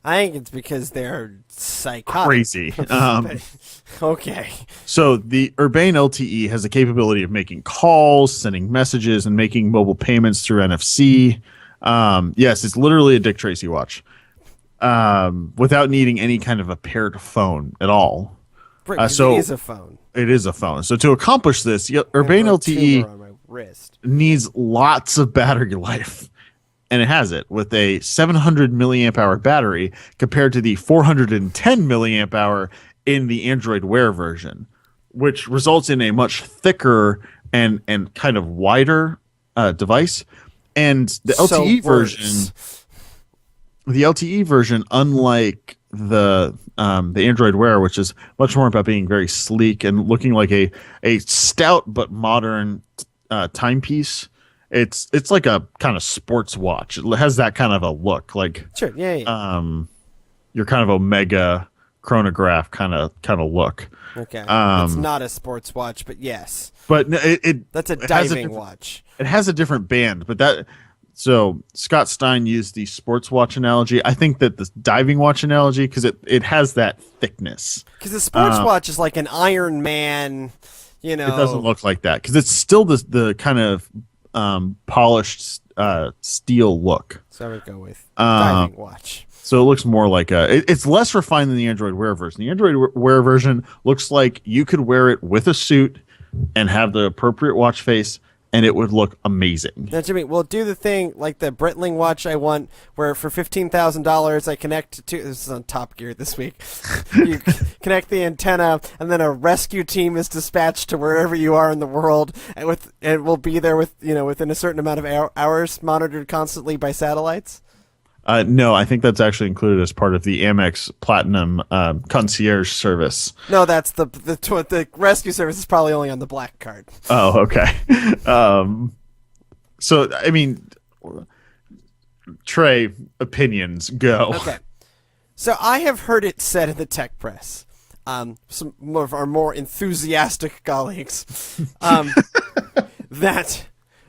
I think it's because they're psychotic. Crazy. Okay. So the Urbane LTE has the capability of making calls, sending messages, and making mobile payments through NFC. Yes, it's literally a Dick Tracy watch, without needing any kind of a paired phone at all. So it is a phone. It is a phone. So to accomplish this, Urbane LTE on my wrist needs lots of battery life. And it has it with a 700 milliamp hour battery compared to the 410 milliamp hour in the Android Wear version, which results in a much thicker and kind of wider device. And the LTE version, unlike the Android Wear, which is much more about being very sleek and looking like a stout but modern timepiece. It's like a kind of sports watch. It has that kind of a look, like sure, yeah. Your kind of Omega chronograph kind of look. Okay, it's not a sports watch, but yes. But that's a diving watch. It has a different band, but so Scott Stein used the sports watch analogy. I think that the diving watch analogy, because it has that thickness. Because the sports watch is like an Iron Man, It doesn't look like that because it's still the kind of polished steel look. So I would go with diving watch. So it looks more like it's less refined than the Android Wear version. The Android Wear version looks like you could wear it with a suit and have the appropriate watch face, and it would look amazing. Now, Jimmy, we'll do the thing like the Breitling watch I want, where for $15,000 I connect to. This is on Top Gear this week. You connect the antenna, and then a rescue team is dispatched to wherever you are in the world, and we'll be there within a certain amount of hours, monitored constantly by satellites. No, I think that's actually included as part of the Amex Platinum concierge service. No, that's the rescue service is probably only on the black card. Oh, okay. So, I mean, Trey, opinions, go. Okay. So I have heard it said in the tech press, some of our more enthusiastic colleagues, that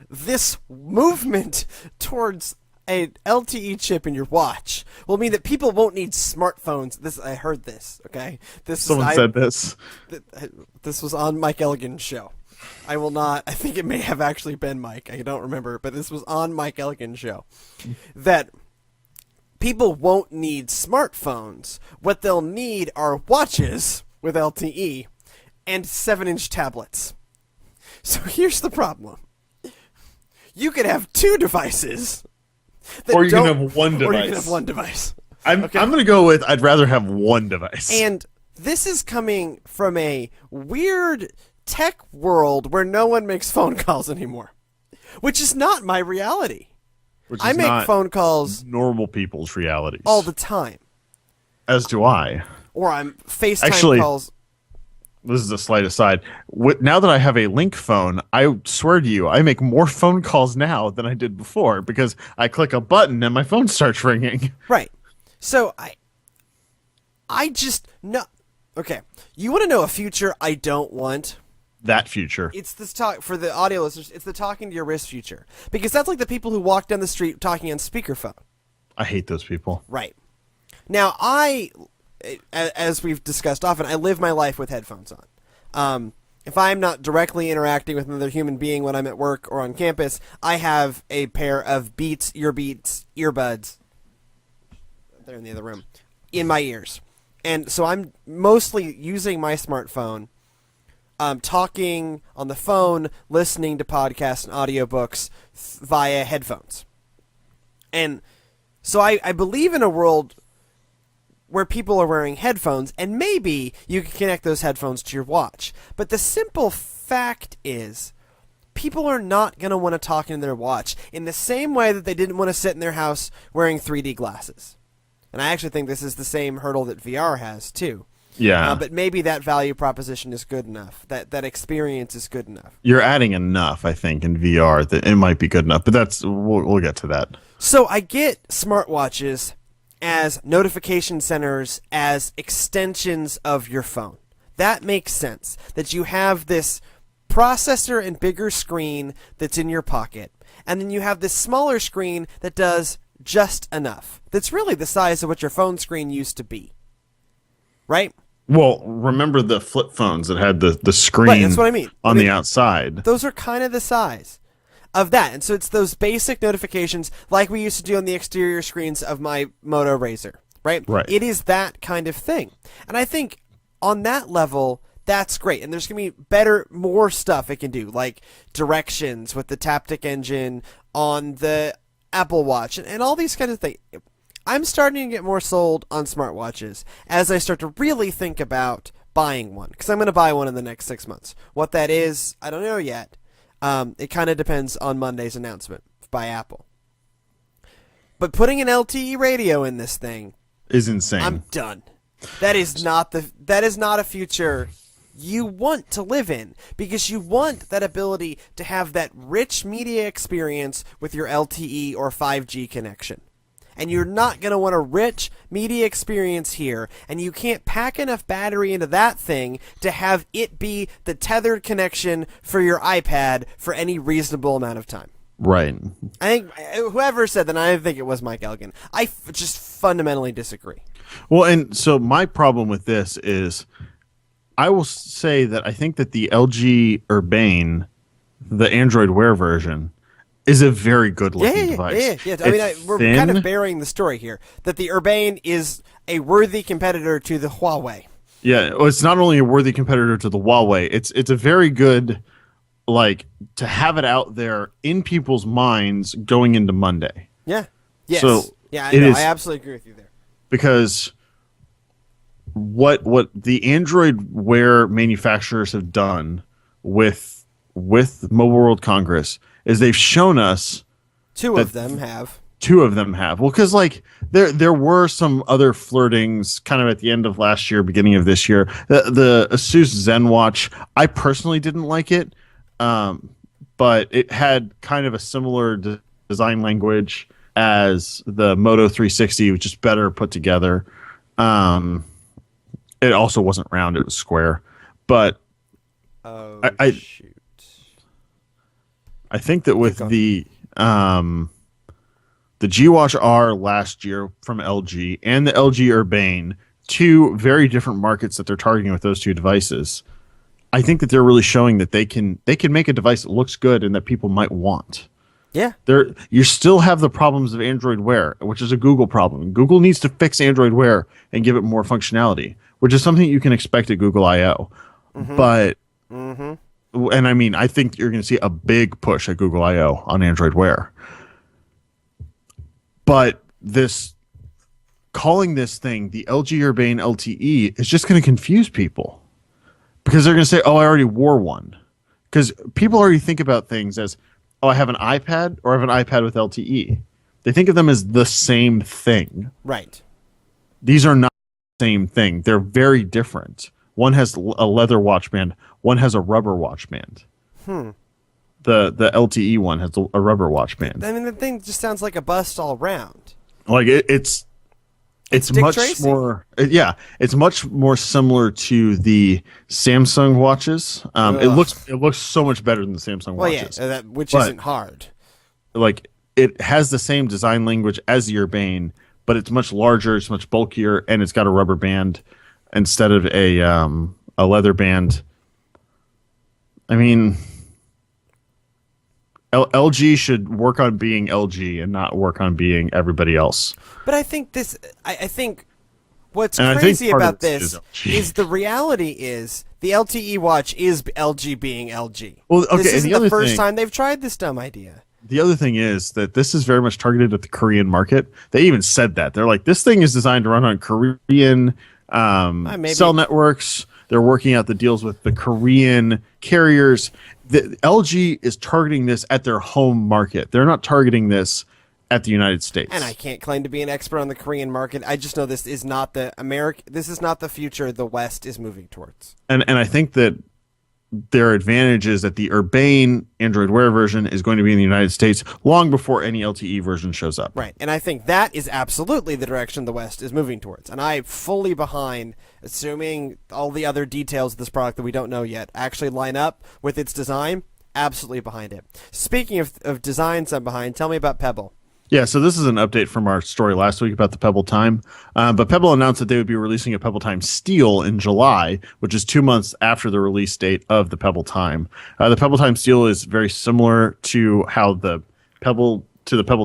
this movement towards a LTE chip in your watch will mean that people won't need smartphones. I heard this. Okay, Someone said this. This was on Mike Elgin's show. I will not. I think it may have actually been Mike. I don't remember, but this was on Mike Elgin's show. That people won't need smartphones. What they'll need are watches with LTE and 7-inch tablets. So here's the problem: you could have two devices. Or you can have one device. Or you can have one device. I'm going to go with I'd rather have one device. And this is coming from a weird tech world where no one makes phone calls anymore, which is not my reality. Which I is make not phone calls normal people's realities. all the time. As do I. Or I'm FaceTime Actually, calls. this is a slight aside. Now that I have a Link phone, I swear to you, I make more phone calls now than I did before because I click a button and my phone starts ringing. Right. So I just no. Okay. You want to know a future I don't want? That future. It's this talk for the audio listeners. It's the talking to your wrist future, because that's like the people who walk down the street talking on speakerphone. I hate those people. Right. Now, as we've discussed often, I live my life with headphones on. If I'm not directly interacting with another human being when I'm at work or on campus, I have a pair of earbuds, they're in the other room, in my ears. And so I'm mostly using my smartphone, talking on the phone, listening to podcasts and audiobooks via headphones. And so I believe in a world where people are wearing headphones, and maybe you can connect those headphones to your watch. But the simple fact is, people are not going to want to talk in their watch in the same way that they didn't want to sit in their house wearing 3D glasses. And I actually think this is the same hurdle that VR has, too. Yeah. But maybe that value proposition is good enough. That experience is good enough. You're adding enough, I think, in VR that it might be good enough. But we'll get to that. So I get smartwatches as notification centers, as extensions of your phone. That makes sense. That you have this processor and bigger screen that's in your pocket, and then you have this smaller screen that does just enough. That's really the size of what your phone screen used to be. Right? Well, remember the flip phones that had the screen Right, that's what I mean. on the outside? Those are kind of the size of that. And so it's those basic notifications like we used to do on the exterior screens of my Moto Razr, right? Right. It is that kind of thing. And I think on that level, that's great. And there's going to be more stuff it can do, like directions with the Taptic engine on the Apple Watch and all these kinds of things. I'm starting to get more sold on smartwatches as I start to really think about buying one, because I'm going to buy one in the next 6 months. What that is, I don't know yet. It kind of depends on Monday's announcement by Apple. But putting an LTE radio in this thing is insane. I'm done. That is not a future you want to live in, because you want that ability to have that rich media experience with your LTE or 5G connection. And you're not going to want a rich media experience here, and you can't pack enough battery into that thing to have it be the tethered connection for your iPad for any reasonable amount of time. Right. I think whoever said that, I think it was Mike Elgin, just fundamentally disagree. Well, and so my problem with this is, I will say that I think that the LG Urbane, the Android Wear version, is a very good looking device. Yeah. I mean, we're kind of burying the story here that the Urbane is a worthy competitor to the Huawei. Yeah, well, it's not only a worthy competitor to the Huawei, it's a very good, like, to have it out there in people's minds going into Monday. Yeah. Yes. So yeah, I absolutely agree with you there. Because what the Android Wear manufacturers have done with Mobile World Congress is they've shown us two of them have. Well, because like there were some other flirtings kind of at the end of last year, beginning of this year. The Asus ZenWatch, I personally didn't like it, but it had kind of a similar design language as the Moto 360, which is better put together. It also wasn't round; it was square. But shoot. I think that with the G Watch R last year from LG and the LG Urbane, two very different markets that they're targeting with those two devices, I think that they're really showing that they can make a device that looks good and that people might want. Yeah. You still have the problems of Android Wear, which is a Google problem. Google needs to fix Android Wear and give it more functionality, which is something you can expect at Google I/O. Mm-hmm. But and I mean, I think you're going to see a big push at Google I/O on Android Wear. But calling this thing the LG Urbane LTE is just going to confuse people. because they're going to say, "Oh, I already wore one." Because people already think about things as, "Oh, I have an iPad or I have an iPad with LTE." They think of them as the same thing. Right. These are not the same thing. They're very different. One has a leather watch band. One has a rubber watch band. The LTE one has a rubber watch band. I mean, the thing just sounds like a bust all round. Like it's Dick much Tracy. more. It's much more similar to the Samsung watches. It looks so much better than the Samsung Well, watches. yeah, which But- isn't hard. Like it has the same design language as the Urbane, but it's much larger, it's much bulkier, and it's got a rubber band instead of a leather band. I mean, LG should work on being LG and not work on being everybody else. But I think I think what's And I think crazy part of about this this is LG. is the reality is the LTE watch is LG being LG. Well, okay, this and isn't the the other first thing- time they've tried this dumb idea. The other thing is that this is very much targeted at the Korean market. They even said that. They're like, this thing is designed to run on Korean Maybe. cell networks. They're working out the deals with the Korean carriers. The LG is targeting this at their home market. They're not targeting this at the United States. And I can't claim to be an expert on the Korean market. I just know this is not the This is not the future the West is moving towards. And I think that their advantage is that the Urbane Android Wear version is going to be in the United States long before any LTE version shows up. Right. And I think that is absolutely the direction the West is moving towards. And I'm fully behind, assuming all the other details of this product that we don't know yet actually line up with its design, absolutely behind it. Speaking of designs I'm behind, tell me about Pebble. Yeah, so this is an update from our story last week about the Pebble Time. But Pebble announced that they would be releasing a Pebble Time Steel in July, which is 2 months after the release date of the Pebble Time. The Pebble Time Steel is very similar to how the Pebble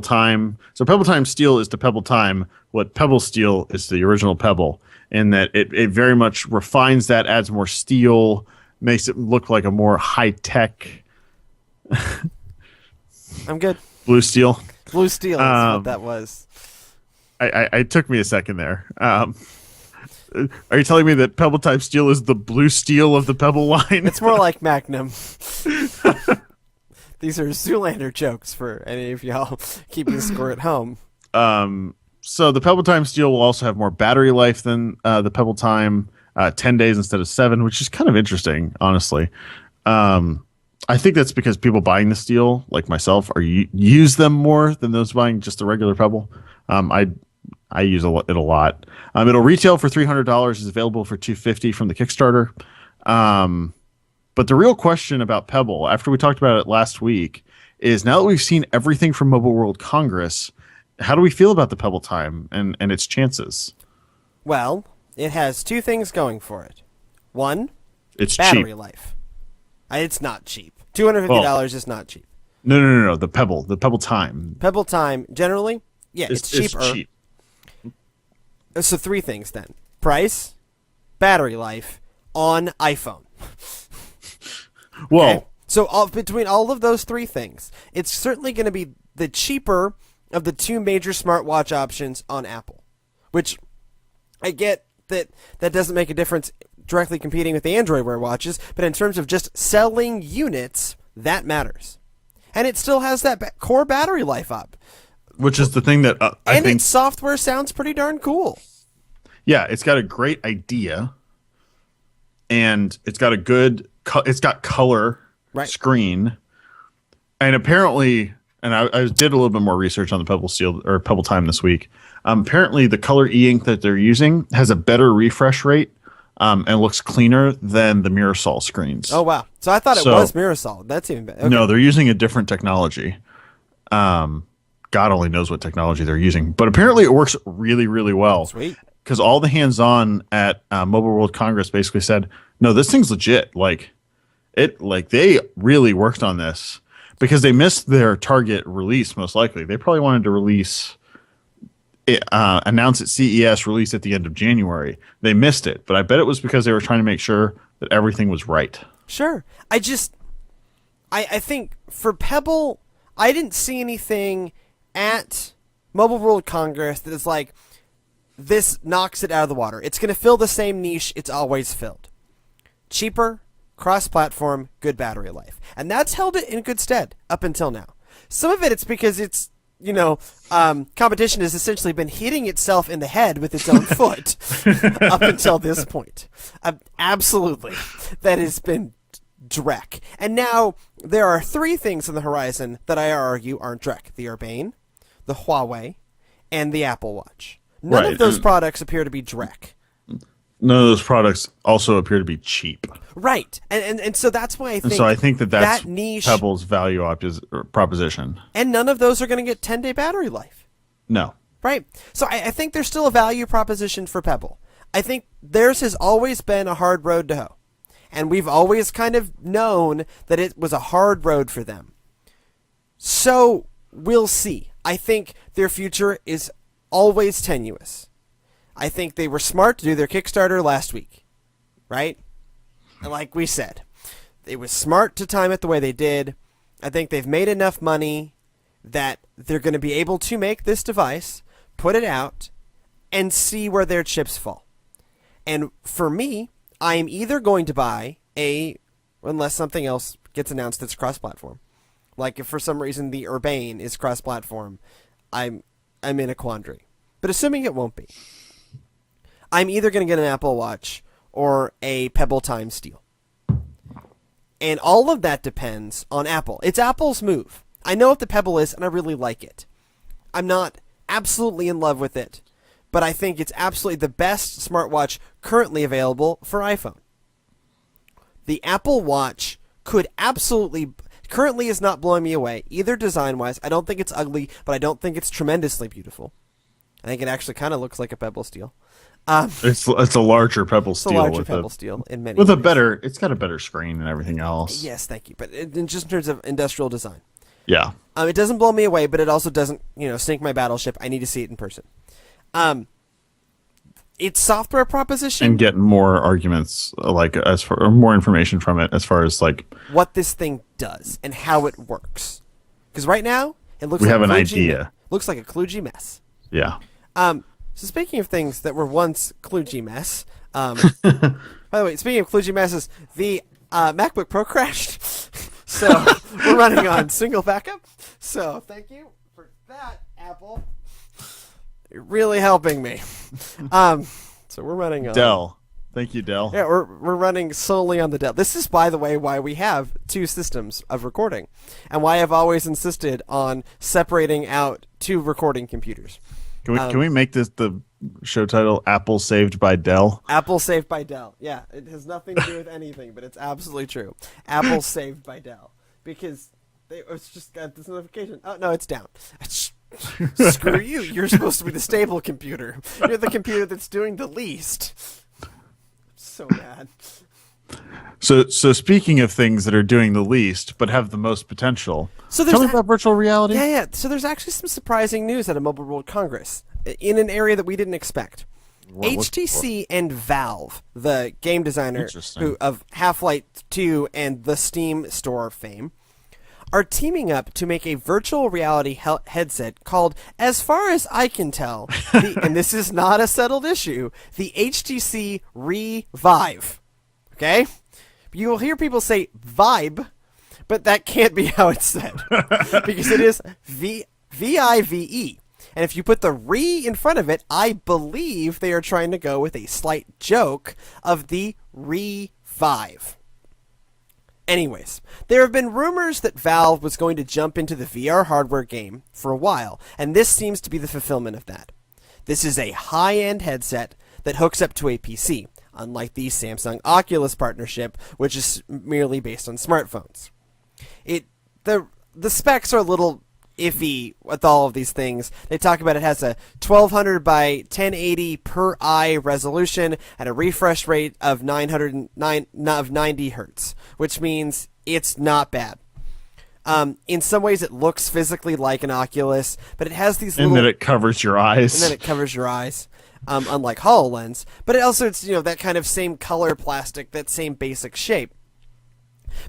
Time. So Pebble Time Steel is to Pebble Time what Pebble Steel is to the original Pebble, in that it very much refines that, adds more steel, makes it look like a more high-tech I'm good. blue steel. Blue Steel is what that was. It took me a second there. Are you telling me that Pebble Time Steel is the blue steel of the Pebble line? It's more like Magnum. These are Zoolander jokes for any of y'all keeping score at home. So the Pebble Time Steel will also have more battery life than the Pebble Time, 10 days instead of 7, which is kind of interesting, honestly. I think that's because people buying the steel, like myself, use them more than those buying just the regular Pebble. I use it a lot. It'll retail for $300. Is available for $250 from the Kickstarter. But the real question about Pebble, after we talked about it last week, is now that we've seen everything from Mobile World Congress, how do we feel about the Pebble Time and its chances? Well, it has two things going for it. One, It's battery cheap. life. It's not cheap. $250 is not cheap. No. The Pebble Time. Pebble Time, generally, yeah, it's cheaper. It's cheap. So three things then. Price, battery life, on iPhone. Well, Okay? So between all of those three things, it's certainly going to be the cheaper of the two major smartwatch options on Apple. Which, I get that doesn't make a difference directly competing with the Android Wear watches, but in terms of just selling units, that matters. And it still has that core battery life up. which is the thing that I And think. its software sounds pretty darn cool. Yeah, it's got a great idea, and it's got a good. It's got color Right. screen, and apparently, and I did a little bit more research on the Pebble Steel or Pebble Time this week. Apparently, the color e-ink that they're using has a better refresh rate. And looks cleaner than the Mirasol screens. Oh, wow. So I thought it was Mirasol. That's even better. Okay. No, they're using a different technology. God only knows what technology they're using, but apparently it works really, really well. Sweet. Because all the hands-on at Mobile World Congress basically said, "No, this thing's legit. Like they really worked on this because they missed their target release. Most likely, they probably wanted to release." Announce at CES, release at the end of January. They missed it, but I bet it was because they were trying to make sure that everything was right. Sure. I think for Pebble, I didn't see anything at Mobile World Congress that is like, this knocks it out of the water. It's going to fill the same niche it's always filled. cheaper, cross-platform, good battery life. And that's held it in good stead up until now. Some of it's because it's, competition has essentially been hitting itself in the head with its own foot up until this point. Absolutely. That has been dreck. And now there are 3 things on the horizon that I argue aren't dreck. The Urbane, the Huawei, and the Apple Watch. None of those products appear to be dreck. None of those products also appear to be cheap. Right. And so that's why I think, that's that niche, Pebble's value proposition. And none of those are going to get 10-day battery life. No. Right. So I think there's still a value proposition for Pebble. I think theirs has always been a hard road to hoe. And we've always kind of known that it was a hard road for them. So we'll see. I think their future is always tenuous. I think they were smart to do their Kickstarter last week, right? And like we said, it was smart to time it the way they did. I think they've made enough money that they're going to be able to make this device, put it out, and see where their chips fall. And for me, I'm either going to buy unless something else gets announced that's cross-platform. Like if for some reason the Urbane is cross-platform, I'm in a quandary. But assuming it won't be, I'm either going to get an Apple Watch or a Pebble Time Steel. And all of that depends on Apple. It's Apple's move. I know what the Pebble is, and I really like it. I'm not absolutely in love with it, but I think it's absolutely the best smartwatch currently available for iPhone. The Apple Watch currently is not blowing me away, either design-wise. I don't think it's ugly, but I don't think it's tremendously beautiful. I think it actually kind of looks like a Pebble Steel. It's a larger Pebble Steel. It's a larger Pebble Steel in many with ways. It's got a better screen and everything else. Yes, thank you. But just in terms of industrial design. Yeah. It doesn't blow me away, but it also doesn't, sink my battleship. I need to see it in person. Its software proposition and get more arguments, or more information from it as far as what this thing does and how it works. Because right now it looks we have an idea. Looks like a kludgy mess. Yeah. So speaking of things that were once kludgy mess, by the way, speaking of kludgy messes, the MacBook Pro crashed. So we're running on single backup. So thank you for that, Apple. You're really helping me. So we're running on Dell. Thank you, Dell. Yeah, we're running solely on the Dell. This is, by the way, why we have 2 systems of recording, and why I've always insisted on separating out 2 recording computers. Can we make this the show title? Apple Saved by Dell. Apple Saved by Dell. Yeah, it has nothing to do with anything, but it's absolutely true. Apple Saved by Dell, because it's just got this notification. Oh no, it's down. Screw you. You're supposed to be the stable computer. You're the computer that's doing the least. So bad. So speaking of things that are doing the least but have the most potential, tell me about virtual reality. Yeah. So there's actually some surprising news at a Mobile World Congress in an area that we didn't expect. HTC and Valve, the game designer of Half-Life 2 and the Steam Store fame, are teaming up to make a virtual reality headset called, as far as I can tell, and this is not a settled issue, the HTC Revive. Okay? You will hear people say Vibe, but that can't be how it's said. Because it is V-I-V-E. And if you put the re in front of it, I believe they are trying to go with a slight joke of the Revive. Anyways, there have been rumors that Valve was going to jump into the VR hardware game for a while, and this seems to be the fulfillment of that. This is a high-end headset that hooks up to a PC, unlike the Samsung Oculus partnership, which is merely based on smartphones. The specs are a little iffy with all of these things. They talk about it has a 1200 by 1080 per eye resolution and a refresh rate of 90 hertz, which means it's not bad. In some ways, it looks physically like an Oculus, but it has these little... And then it covers your eyes. And then it covers your eyes, unlike HoloLens. But it also, it's that kind of same color plastic, that same basic shape.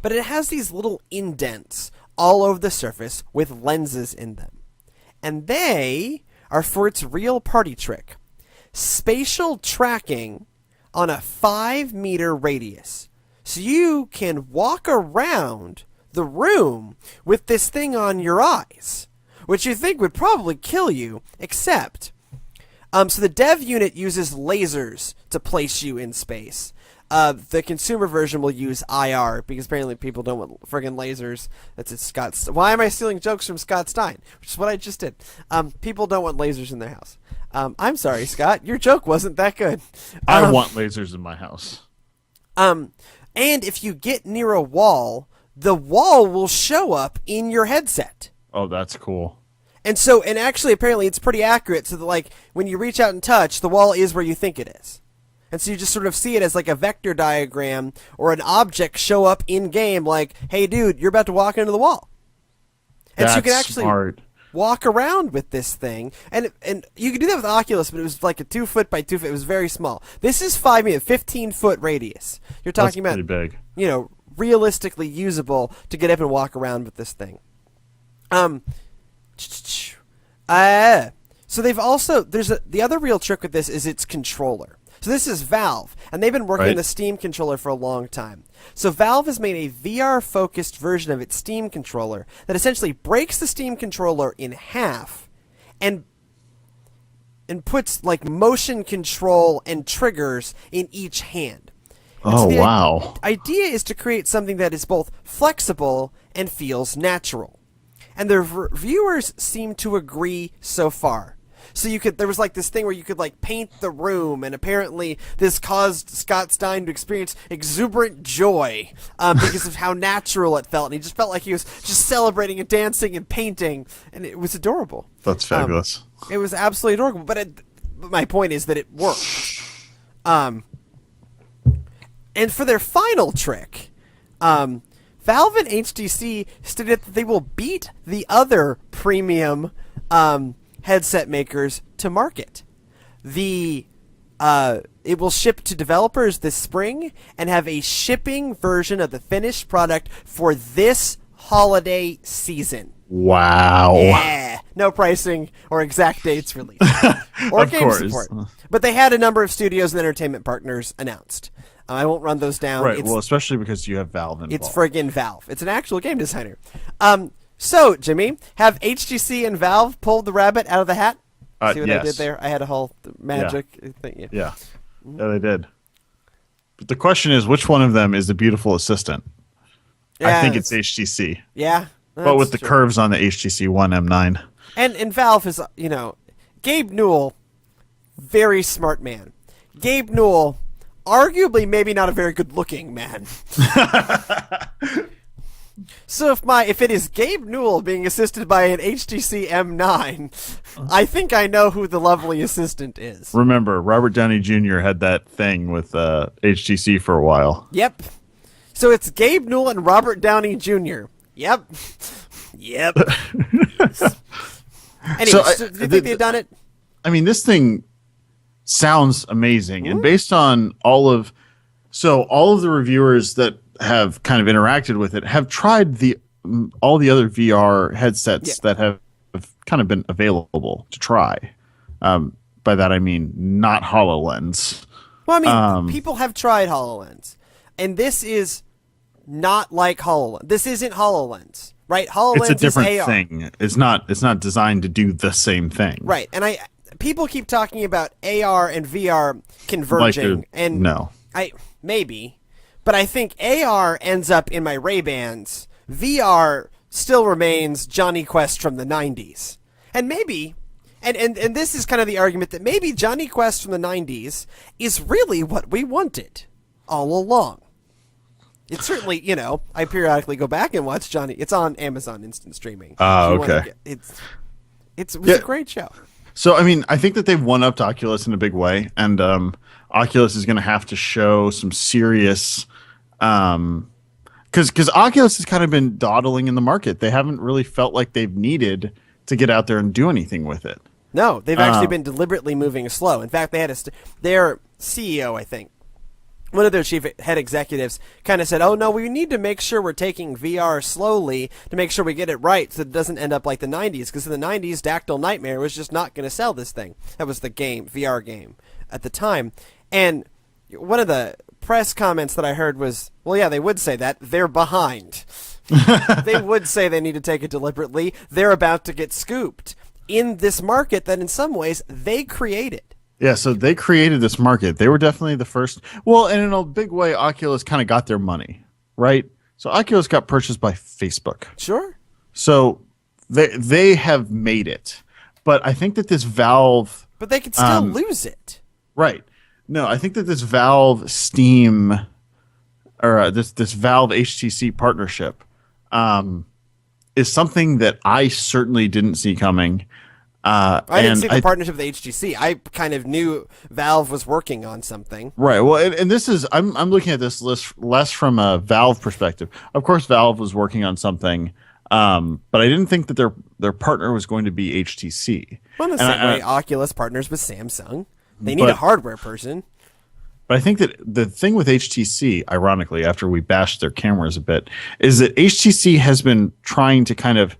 But it has these little indents all over the surface with lenses in them. And they are for its real party trick. Spatial tracking on a 5-meter radius. So you can walk around the room with this thing on your eyes, which you think would probably kill you, except... so the dev unit uses lasers to place you in space. The consumer version will use IR, because apparently people don't want friggin' lasers. That's it, Scott. Why am I stealing jokes from Scott Stein? Which is what I just did. People don't want lasers in their house. I'm sorry, Scott. Your joke wasn't that good. I want lasers in my house. And if you get near a wall, the wall will show up in your headset. Oh, that's cool. And so, and actually, apparently, it's pretty accurate. So that, like, when you reach out and touch, the wall is where you think it is. And so you just sort of see it as like a vector diagram or an object show up in game, like, hey, dude, you're about to walk into the wall. And that's so you can actually smart. walk around with this thing. And you can do that with Oculus, but it was like a 2 foot by 2 foot. It was very small. This is 15-foot radius. You're talking that's about, pretty big. You know, realistically usable to get up and walk around with this thing. So they've also, the other real trick with this is its controller. So this is Valve, and they've been working on the Steam controller for a long time. So Valve has made a VR-focused version of its Steam controller that essentially breaks the Steam controller in half and puts like motion control and triggers in each hand. Oh, wow. The idea is to create something that is both flexible and feels natural. And the reviewers seem to agree so far. So there was like this thing where you could like paint the room, and apparently this caused Scott Stein to experience exuberant joy because of how natural it felt. And he just felt like he was just celebrating and dancing and painting, and it was adorable. That's fabulous. It was absolutely adorable. But my point is that it worked. And for their final trick, Valve and HTC stated that they will beat the other premium headset makers to market. It will ship to developers this spring and have a shipping version of the finished product for this holiday season. Wow. Yeah. No pricing or exact dates released. Or Of game course. support. But they had a number of studios and entertainment partners announced. I won't run those down. Right, well, especially because you have Valve involved. It's friggin' Valve. It's an actual game designer. So, Jimmy, have HTC and Valve pulled the rabbit out of the hat? See what I did there? I had a whole magic thing. Yeah, they did. But the question is, which one of them is the beautiful assistant? Yeah, I think it's HTC. Yeah. But with the curves on the HTC One M9. And Valve is, Gabe Newell, very smart man. Gabe Newell, arguably maybe not a very good looking man. So if it is Gabe Newell being assisted by an HTC M9, I think I know who the lovely assistant is. Remember, Robert Downey Jr. had that thing with HTC for a while. Yep. So it's Gabe Newell and Robert Downey Jr. Yep. Yep. Yes. Anyway, do you think they've done it? I mean, this thing sounds amazing. And based on all of the reviewers that have kind of interacted with it have tried all the other VR headsets that have kind of been available to try. By that I mean not HoloLens. Well, I mean, people have tried HoloLens, and this is not like HoloLens. This isn't HoloLens, right? HoloLens it's a different is AR. thing. It's not designed to do the same thing. Right, and people keep talking about AR and VR converging, and no, maybe. But I think AR ends up in my Ray-Bans. VR still remains Johnny Quest from the 90s. And maybe, and this is kind of the argument that maybe Johnny Quest from the 90s is really what we wanted all along. It's certainly, I periodically go back and watch Johnny. It's on Amazon Instant Streaming. Okay. It was a great show. So, I mean, I think that they've one-upped Oculus in a big way, and Oculus is going to have to show some serious... Because Oculus has kind of been dawdling in the market. They haven't really felt like they've needed to get out there and do anything with it. No, they've actually been deliberately moving slow. In fact, they had their CEO, I think, one of their chief head executives kind of said, oh, no, we need to make sure we're taking VR slowly to make sure we get it right so it doesn't end up like the 90s. Because in the 90s, Dactyl Nightmare was just not going to sell this thing. That was the VR game at the time. And one of the press comments that I heard was, well, yeah, they would say that. They're behind. They would say they need to take it deliberately. They're about to get scooped in this market that in some ways they created. Yeah, so they created this market. They were definitely the first. Well, and in a big way, Oculus kind of got their money, right? So Oculus got purchased by Facebook. Sure. So they have made it. But I think that this Valve... But they could still lose it. Right. No, I think that this Valve Steam or this Valve HTC partnership is something that I certainly didn't see coming. I didn't see the partnership with HTC. I kind of knew Valve was working on something. Right. Well, and this is I'm looking at this list less from a Valve perspective. Of course, Valve was working on something, but I didn't think that their partner was going to be HTC. Well, in the same way, Oculus partners with Samsung. They need a hardware person. But I think that the thing with HTC, ironically, after we bashed their cameras a bit, is that HTC has been trying to kind of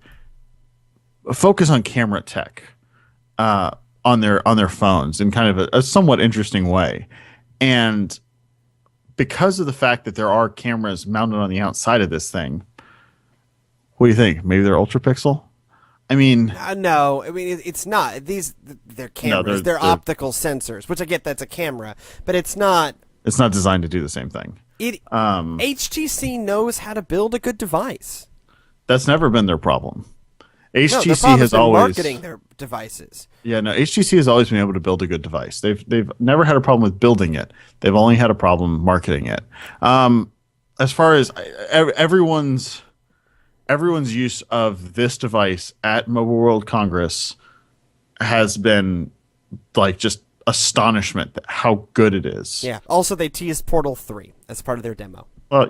focus on camera tech on their phones in kind of a somewhat interesting way. And because of the fact that there are cameras mounted on the outside of this thing, what do you think? Maybe they're ultra pixel? I mean, no. I mean, it's not. They're cameras. No, they're optical sensors, which I get that's a camera, but it's not. It's not designed to do the same thing. HTC knows how to build a good device. That's never been their problem. HTC their problem has been always marketing their devices. Yeah, no. HTC has always been able to build a good device. They've never had a problem with building it. They've only had a problem marketing it. As far as everyone's use of this device at Mobile World Congress has been like just astonishment at how good it is. Yeah. Also, they teased Portal 3 as part of their demo. Well,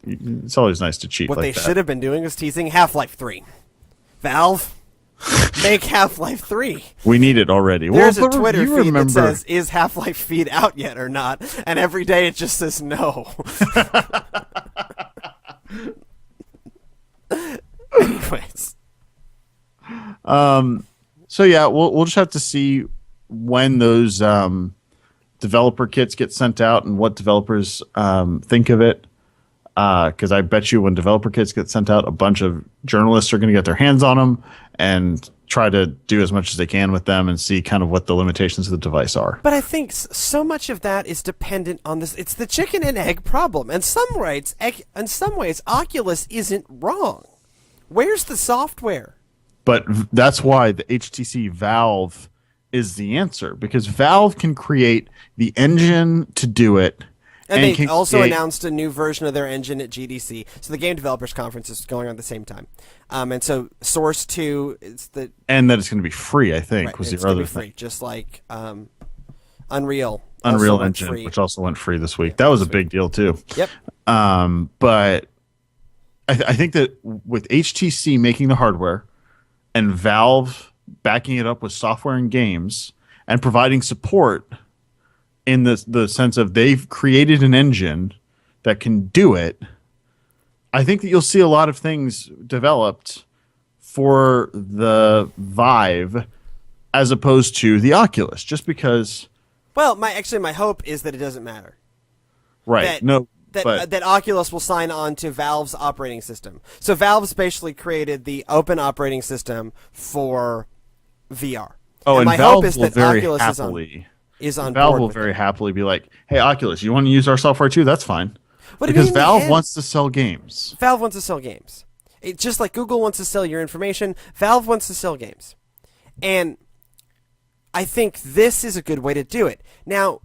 it's always nice to cheat. What like they that. should have been doing was teasing Half-Life 3. Valve, make Half-Life 3. We need it already. There's a Twitter feed that says, is Half-Life feed out yet or not? And every day it just says no. Anyways. So yeah, we'll just have to see when those developer kits get sent out and what developers think of it. Because I bet you when developer kits get sent out, a bunch of journalists are going to get their hands on them and try to do as much as they can with them and see kind of what the limitations of the device are. But I think so much of that is dependent on this. It's the chicken and egg problem. In some ways, Oculus isn't wrong. Where's the software? But that's why the HTC Valve is the answer, because Valve can create the engine to do it. And they also announced a new version of their engine at GDC. So the Game Developers Conference is going on at the same time. And so Source 2 is the... And that it's going to be free, I think, right, was the other thing. Free, just like Unreal. Unreal Engine, free. Which also went free this week. Yeah, that was a big deal, too. Yep. But I think that with HTC making the hardware and Valve backing it up with software and games and providing support... in the sense of they've created an engine that can do it, I think that you'll see a lot of things developed for the Vive as opposed to the Oculus, just because... Well, my hope is that it doesn't matter. Right. That Oculus will sign on to Valve's operating system. So Valve's basically created the open operating system for VR. Oh, and my Valve hope is will that very Oculus happily... on Valve board will with very it. happily be like, hey, Oculus, you want to use our software too? That's fine. Because Valve wants to sell games. Valve wants to sell games. It's just like Google wants to sell your information, Valve wants to sell games. And I think this is a good way to do it. Now,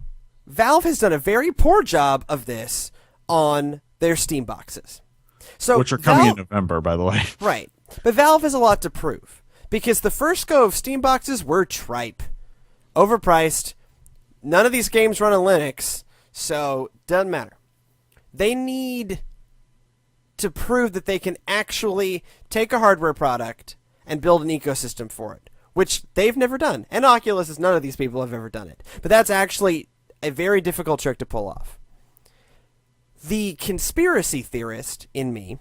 Valve has done a very poor job of this on their Steam boxes. Which are coming in November, by the way. Right. But Valve has a lot to prove. Because the first go of Steam boxes were tripe. Overpriced. None of these games run on Linux, so doesn't matter. They need to prove that they can actually take a hardware product and build an ecosystem for it, which they've never done. And Oculus is none of these people have ever done it. But that's actually a very difficult trick to pull off. The conspiracy theorist in me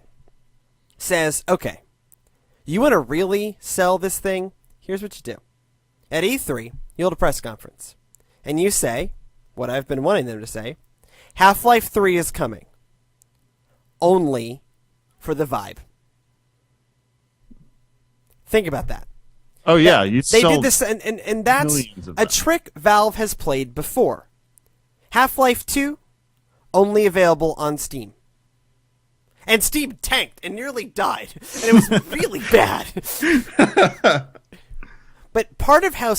says, okay, you want to really sell this thing? Here's what you do. At E3, you hold a press conference. And you say, what I've been wanting them to say, Half-Life 3 is coming. Only for the Vibe. Think about that. Oh yeah, they did this, and that's a trick Valve has played before. Half-Life 2, only available on Steam. And Steam tanked and nearly died, and it was really bad. But part of how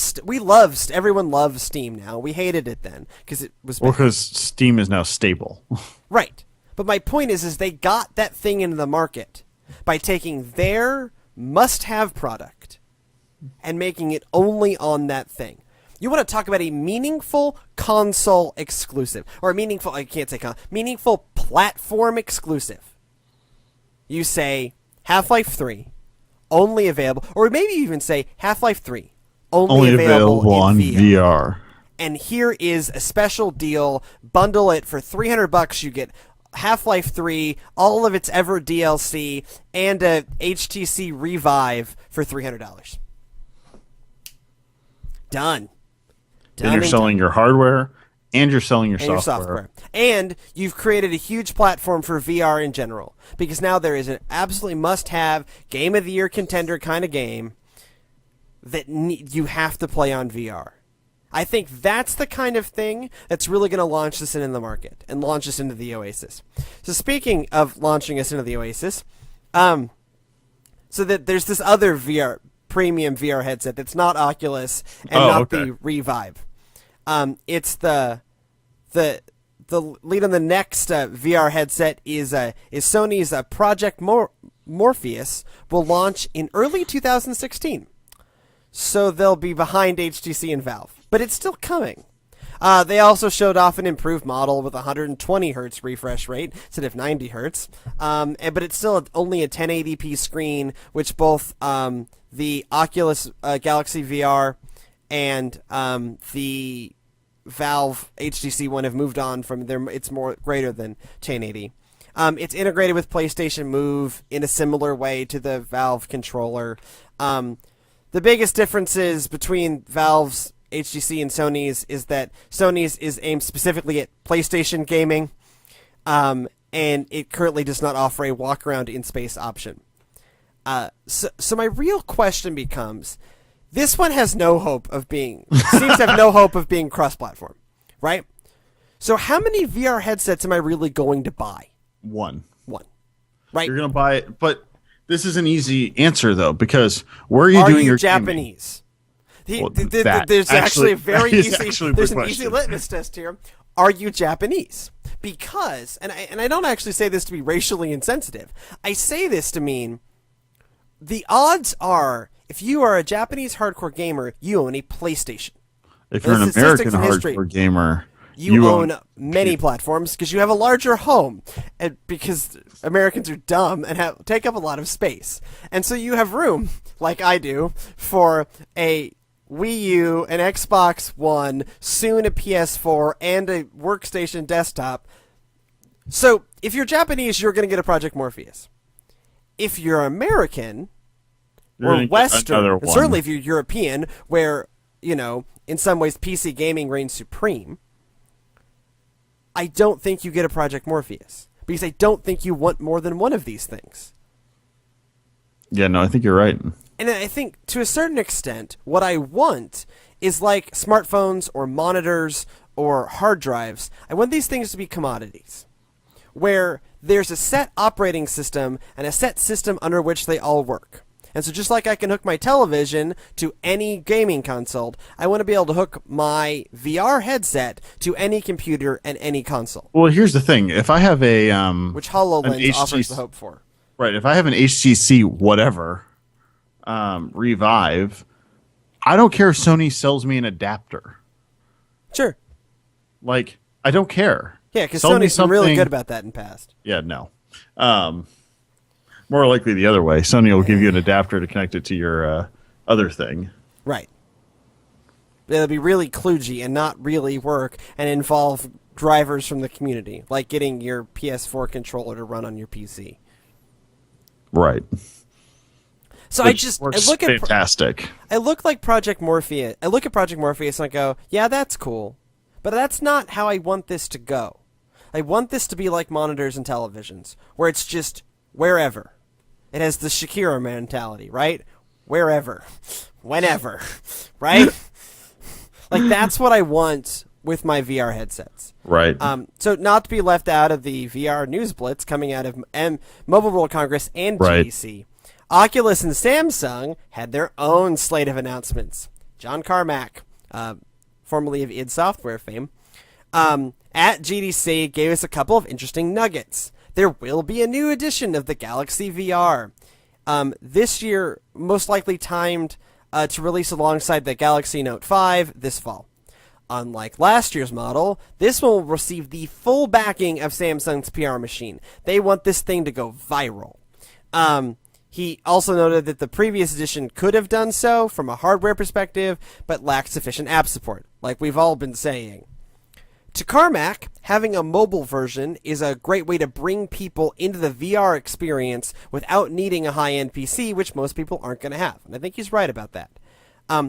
everyone loves Steam now. We hated it then because it was because Steam is now stable. Right. But my point is they got that thing into the market by taking their must-have product and making it only on that thing. You want to talk about a meaningful console exclusive, or meaningful platform exclusive. You say Half-Life 3, only available, or maybe even say Half-Life 3, only available on VR. And here is a special deal. Bundle it for $300. You get Half-Life 3, all of its ever DLC, and a HTC Revive for $300. Done. Then you're selling your hardware, and you're selling your software. And you've created a huge platform for VR in general, because now there is an absolutely must-have, Game of the Year contender kind of game that you have to play on VR. I think that's the kind of thing that's really going to launch this into the market and launch us into the Oasis. So speaking of launching us into the Oasis, so that there's this other premium VR headset that's not Oculus and the Revive. It's the lead on the next VR headset is Sony's Project Morpheus will launch in early 2016. So they'll be behind HTC and Valve. But it's still coming. They also showed off an improved model with 120 hertz refresh rate instead of 90 hertz. But it's still only a 1080p screen, which both the Oculus Galaxy VR and the Valve HTC one have moved on from. It's more greater than 1080. It's integrated with PlayStation Move in a similar way to the Valve controller. The biggest differences between Valve's HTC and Sony's is that Sony's is aimed specifically at PlayStation gaming, and it currently does not offer a walk-around in-space option. So my real question becomes, this one has no hope of being, seems to have no hope of being cross-platform, right? So how many VR headsets am I really going to buy? One. Right? You're going to buy it, but this is an easy answer, though, because where are you doing your Japanese? There's actually an easy litmus test here. Are you Japanese? Because, and I don't actually say this to be racially insensitive. I say this to mean the odds are, if you are a Japanese hardcore gamer, you own a PlayStation. If you're an American hardcore gamer, you own many platforms because you have a larger home, and because Americans are dumb and take up a lot of space. And so you have room, like I do, for a Wii U, an Xbox One, soon a PS4, and a workstation desktop. So if you're Japanese, you're going to get a Project Morpheus. If you're American or Western, certainly if you're European, where, in some ways PC gaming reigns supreme, I don't think you get a Project Morpheus, because I don't think you want more than one of these things. Yeah, no, I think you're right. And I think, to a certain extent, what I want is like smartphones or monitors or hard drives. I want these things to be commodities, where there's a set operating system and a set system under which they all work. And so just like I can hook my television to any gaming console, I want to be able to hook my VR headset to any computer and any console. Well, here's the thing. If I have which HoloLens offers the hope for. Right. If I have an HTC whatever Revive, I don't care if Sony sells me an adapter. Sure. Like, I don't care. Yeah, because Sony's been really good about that in the past. Yeah, no. More likely the other way. Sony will give you an adapter to connect it to your other thing. Right. It'll be really kludgy and not really work and involve drivers from the community, like getting your PS4 controller to run on your PC. Right. So I look at fantastic. I look at Project Morpheus and I go, yeah, that's cool, but that's not how I want this to go. I want this to be like monitors and televisions, where it's just wherever. It has the Shakira mentality, right? Wherever. Whenever. Right? Like, that's what I want with my VR headsets. Right. So not to be left out of the VR news blitz coming out of Mobile World Congress and GDC, Oculus and Samsung had their own slate of announcements. John Carmack, formerly of id Software fame, at GDC gave us a couple of interesting nuggets. There will be a new edition of the Galaxy VR. This year, most likely timed to release alongside the Galaxy Note 5 this fall. Unlike last year's model, this one will receive the full backing of Samsung's PR machine. They want this thing to go viral. He also noted that the previous edition could have done so from a hardware perspective, but lacked sufficient app support, like we've all been saying. To Carmack, having a mobile version is a great way to bring people into the VR experience without needing a high-end PC, which most people aren't going to have. And I think he's right about that.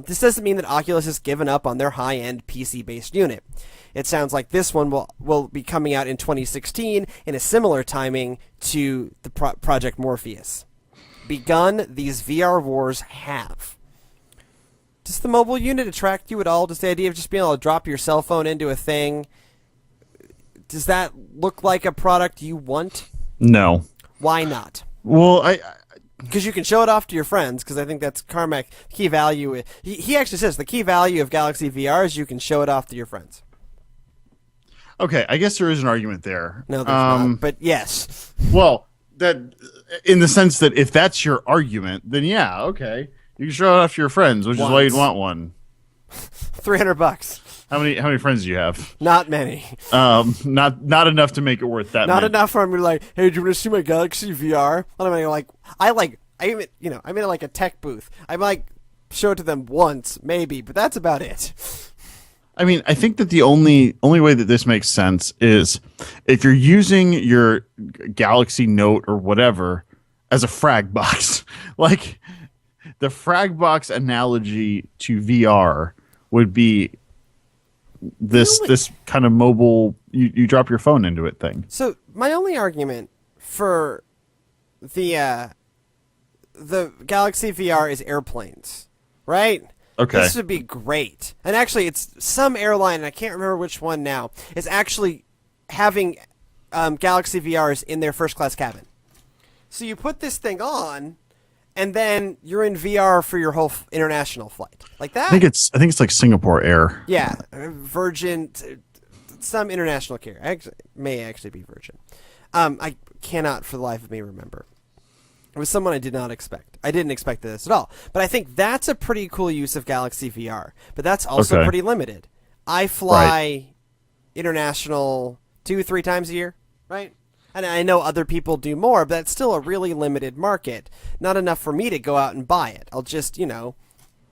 This doesn't mean that Oculus has given up on their high-end PC-based unit. It sounds like this one will be coming out in 2016 in a similar timing to the Project Morpheus. Begun these VR wars have. Does the mobile unit attract you at all? Does the idea of just being able to drop your cell phone into a thing, does that look like a product you want? No. Why not? Well, because you can show it off to your friends, because I think that's Carmack. Key value. He actually says the key value of Galaxy VR is you can show it off to your friends. Okay, I guess there is an argument there. No, there's not, but yes. Well, that in the sense that if that's your argument, then yeah, okay. You can show it off to your friends, which is why you'd want one. $300. How many friends do you have? Not many. Not enough to make it worth that. Not enough for me to like, hey, do you want to see my Galaxy VR? And I'm in like a tech booth. I might show it to them once, maybe, but that's about it. I mean, I think that the only way that this makes sense is if you're using your Galaxy Note or whatever as a frag box. Like, the frag box analogy to VR would be this kind of mobile, you drop your phone into it thing. So my only argument for the Galaxy VR is airplanes, right? Okay. This would be great. And actually, it's some airline, and I can't remember which one now, is actually having Galaxy VRs in their first class cabin. So you put this thing on, and then you're in VR for your whole international flight, like that. I think it's like Singapore Air. Yeah, Virgin, some international carrier. May actually be Virgin. I cannot for the life of me remember. It was someone I did not expect. I didn't expect this at all. But I think that's a pretty cool use of Galaxy VR. But that's also pretty limited. I fly international 2-3 times a year, right? And I know other people do more, but that's still a really limited market. Not enough for me to go out and buy it. I'll just,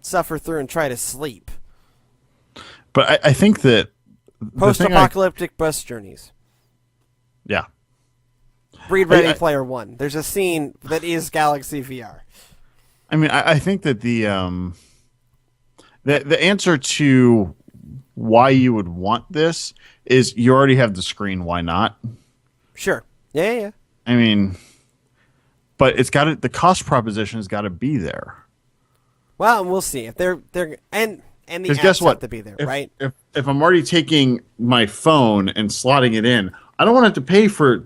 suffer through and try to sleep. But I think that post-apocalyptic bus journeys. Yeah. Read Ready Player One. There's a scene that is Galaxy VR. I mean, I think that the answer to why you would want this is you already have the screen. Why not? Sure. Yeah. I mean, but the cost proposition has got to be there. Well, and we'll see if they're and the apps guess what? have to be there, if, right? If I'm already taking my phone and slotting it in, I don't want to have to pay for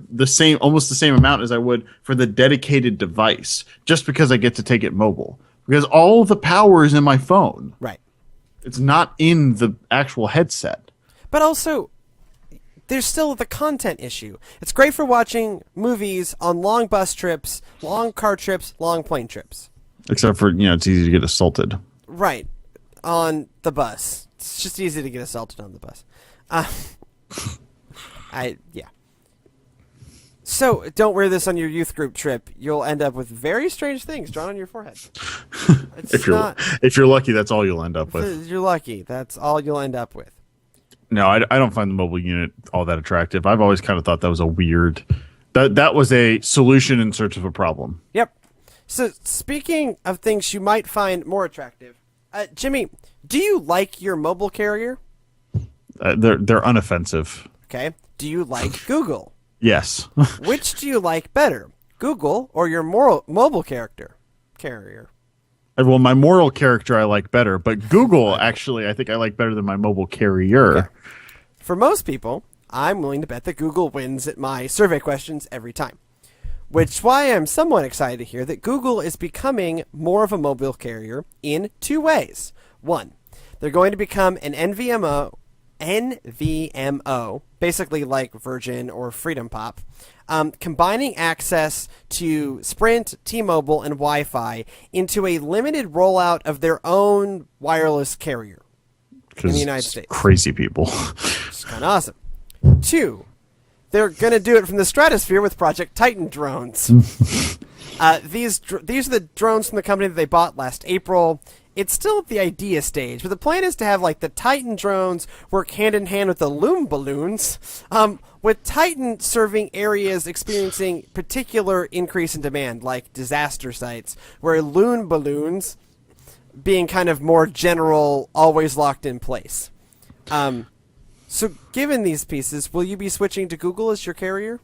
almost the same amount as I would for the dedicated device, just because I get to take it mobile. Because all the power is in my phone. Right. It's not in the actual headset. But also, there's still the content issue. It's great for watching movies on long bus trips, long car trips, long plane trips. Except for, it's easy to get assaulted. Right. On the bus. It's just easy to get assaulted on the bus. Yeah. So, don't wear this on your youth group trip. You'll end up with very strange things drawn on your forehead. If you're lucky, that's all you'll end up with. If you're lucky, that's all you'll end up with. No, I don't find the mobile unit all that attractive. I've always kind of thought that was a weird... That was a solution in search of a problem. Yep. So, speaking of things you might find more attractive, Jimmy, do you like your mobile carrier? They're unoffensive. Okay. do you like Google? Yes. Which do you like better, Google or your mobile carrier? Well, my moral character I like better, but Google actually I think I like better than my mobile carrier. Okay. For most people, I'm willing to bet that Google wins at my survey questions every time. Which is why I'm somewhat excited to hear that Google is becoming more of a mobile carrier in two ways. One, they're going to become an NVMO, basically like Virgin or Freedom Pop, combining access to Sprint, T-Mobile, and Wi-Fi into a limited rollout of their own wireless carrier in the United States. Crazy people. It's kind of awesome. Two, they're going to do it from the stratosphere with Project Titan drones. These are the drones from the company that they bought last April. It's still at the idea stage, but the plan is to have like the Titan drones work hand in hand with the Loom balloons, with Titan serving areas experiencing particular increase in demand, like disaster sites, where Loon balloons being kind of more general, always locked in place. So given these pieces, will you be switching to Google as your carrier?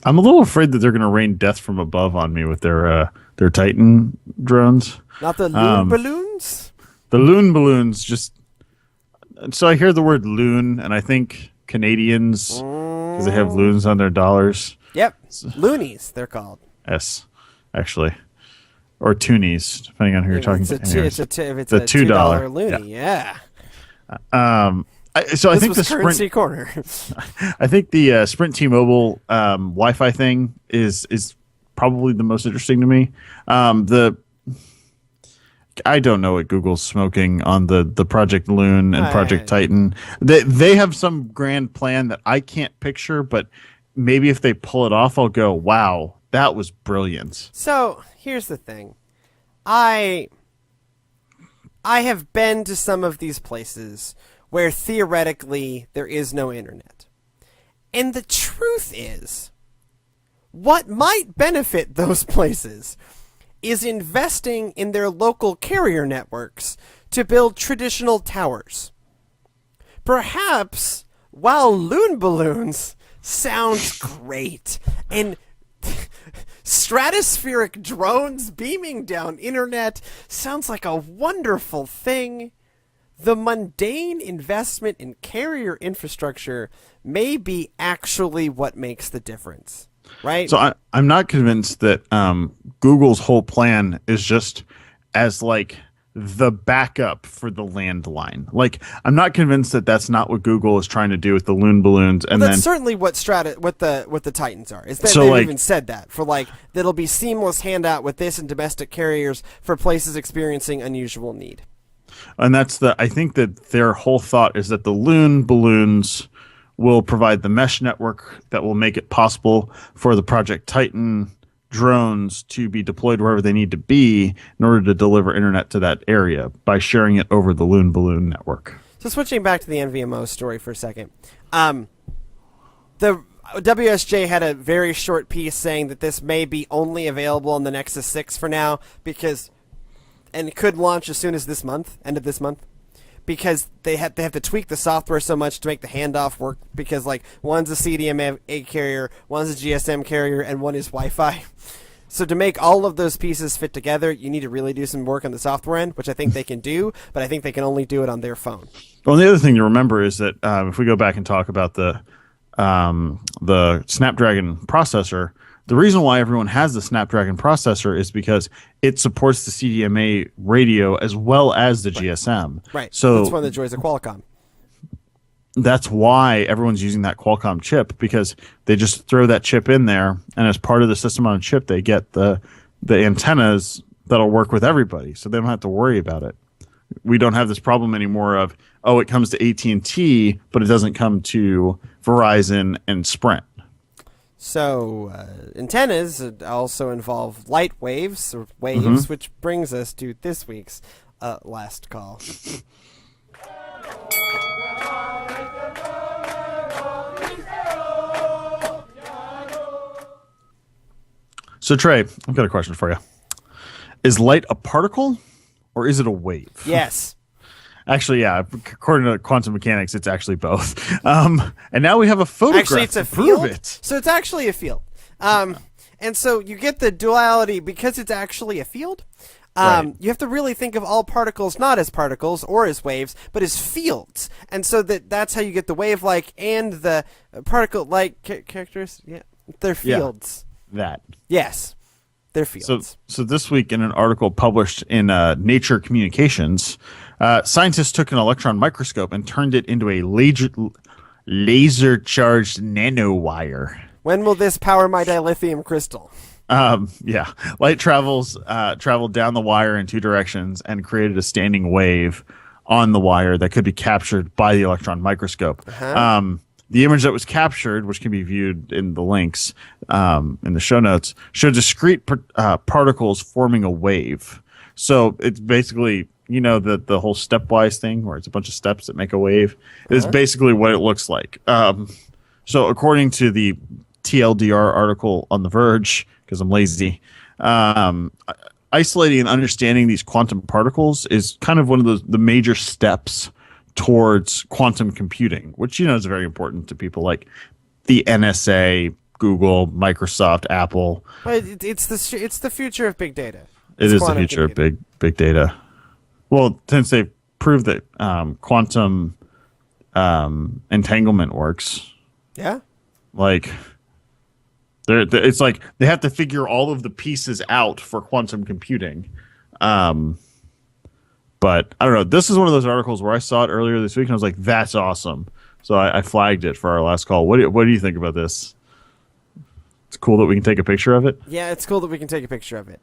I'm a little afraid that they're going to rain death from above on me with their Titan drones. Not the Loon balloons? The Loon balloons just... So I hear the word loon, and I think Canadians, because they have loons on their dollars. Yep. Loonies, they're called. Yes, actually. Or toonies, depending on who you're talking to. It's a $2 loonie, yeah. So I think the currency Sprint corner. I think the Sprint T-Mobile Wi-Fi thing is probably the most interesting to me. I don't know what Google's smoking on the Project Loon and Project Titan. They have some grand plan that I can't picture, but maybe if they pull it off, I'll go, wow, that was brilliant. So here's the thing. I have been to some of these places where theoretically there is no internet. And the truth is, what might benefit those places is investing in their local carrier networks to build traditional towers. Perhaps, while Loon balloons sounds great, and stratospheric drones beaming down internet sounds like a wonderful thing, the mundane investment in carrier infrastructure may be actually what makes the difference, right? So I'm not convinced that Google's whole plan is just as like the backup for the landline. Like, I'm not convinced that that's not what Google is trying to do with the Loon balloons. And that's certainly what the Titans are. Is that so they've even said that for like that'll be seamless handout with this and domestic carriers for places experiencing unusual need. And I think that their whole thought is that the Loon balloons will provide the mesh network that will make it possible for the Project Titan drones to be deployed wherever they need to be in order to deliver internet to that area by sharing it over the Loon balloon network. So switching back to the NVMO story for a second. The WSJ had a very short piece saying that this may be only available on the Nexus 6 for now and it could launch as soon as this month, end of this month, because they have to tweak the software so much to make the handoff work, because like one's a CDMA carrier, one's a GSM carrier, and one is Wi-Fi. So to make all of those pieces fit together, you need to really do some work on the software end, which I think they can do, but I think they can only do it on their phone. Well, the other thing to remember is that if we go back and talk about the Snapdragon processor, the reason why everyone has the Snapdragon processor is because it supports the CDMA radio as well as the GSM. Right. So that's one of the joys of Qualcomm. That's why everyone's using that Qualcomm chip, because they just throw that chip in there, and as part of the system on a chip, they get the antennas that'll work with everybody, so they don't have to worry about it. We don't have this problem anymore of, it comes to AT&T, but it doesn't come to Verizon and Sprint. So antennas also involve light waves, or waves, which brings us to this week's last call. So Trey, I've got a question for you. Is light a particle or is it a wave? Yes. Actually, yeah. According to quantum mechanics, it's actually both. And now we have a photograph Actually, it's a to prove field. it. So it's actually a field. And so you get the duality because it's actually a field. Right. You have to really think of all particles not as particles or as waves, but as fields. And so that's how you get the wave-like and the particle-like characters. Yeah, they're fields. That. Yes, they're fields. So this week in an article published in Nature Communications, scientists took an electron microscope and turned it into a laser-charged nanowire. When will this power my dilithium crystal? Yeah, light traveled down the wire in two directions and created a standing wave on the wire that could be captured by the electron microscope. The image that was captured, which can be viewed in the links in the show notes, showed discrete particles forming a wave. So it's basically, the whole stepwise thing where it's a bunch of steps that make a wave. Is basically what it looks like. So according to the TLDR article on The Verge, because I'm lazy, isolating and understanding these quantum particles is kind of one of the major steps towards quantum computing, which is very important to people like the NSA, Google, Microsoft, Apple. But it's the future of big data. It is the future of big data. Well, since they've proved that quantum entanglement works. Yeah. Like. It's like they have to figure all of the pieces out for quantum computing. But I don't know. This is one of those articles where I saw it earlier this week and I was like, that's awesome. So I flagged it for our last call. What do you think about this? It's cool that we can take a picture of it. Yeah, it's cool that we can take a picture of it.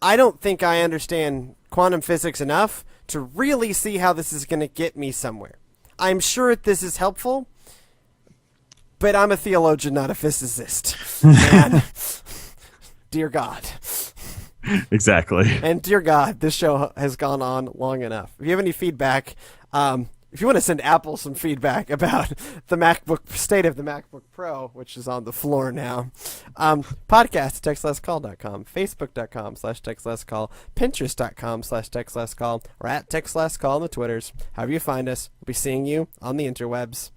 I don't think I understand quantum physics enough to really see how this is going to get me somewhere. I'm sure this is helpful. But I'm a theologian, not a physicist. And dear God. Exactly. And dear God, this show has gone on long enough. If you have any feedback, if you want to send Apple some feedback about the state of the MacBook Pro, which is on the floor now, podcast at textlesscall.com, facebook.com/textlesscall, pinterest.com/textlesscall, or at textlesscall on the Twitters. However you find us, we'll be seeing you on the interwebs.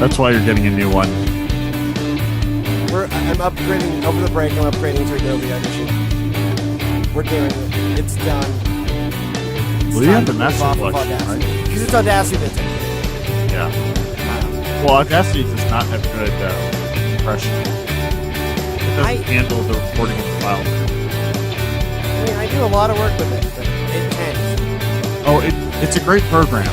That's why you're getting a new one. I'm upgrading over the break. I'm upgrading to Adobe Audition. We're doing it. It's done. Well, you have the master collection, right? Because it's Audacity that's it. Yeah. Well, Audacity does not have good compression. It doesn't handle the recording of the file. I mean, I do a lot of work with it, but it can. Oh, it's a great program.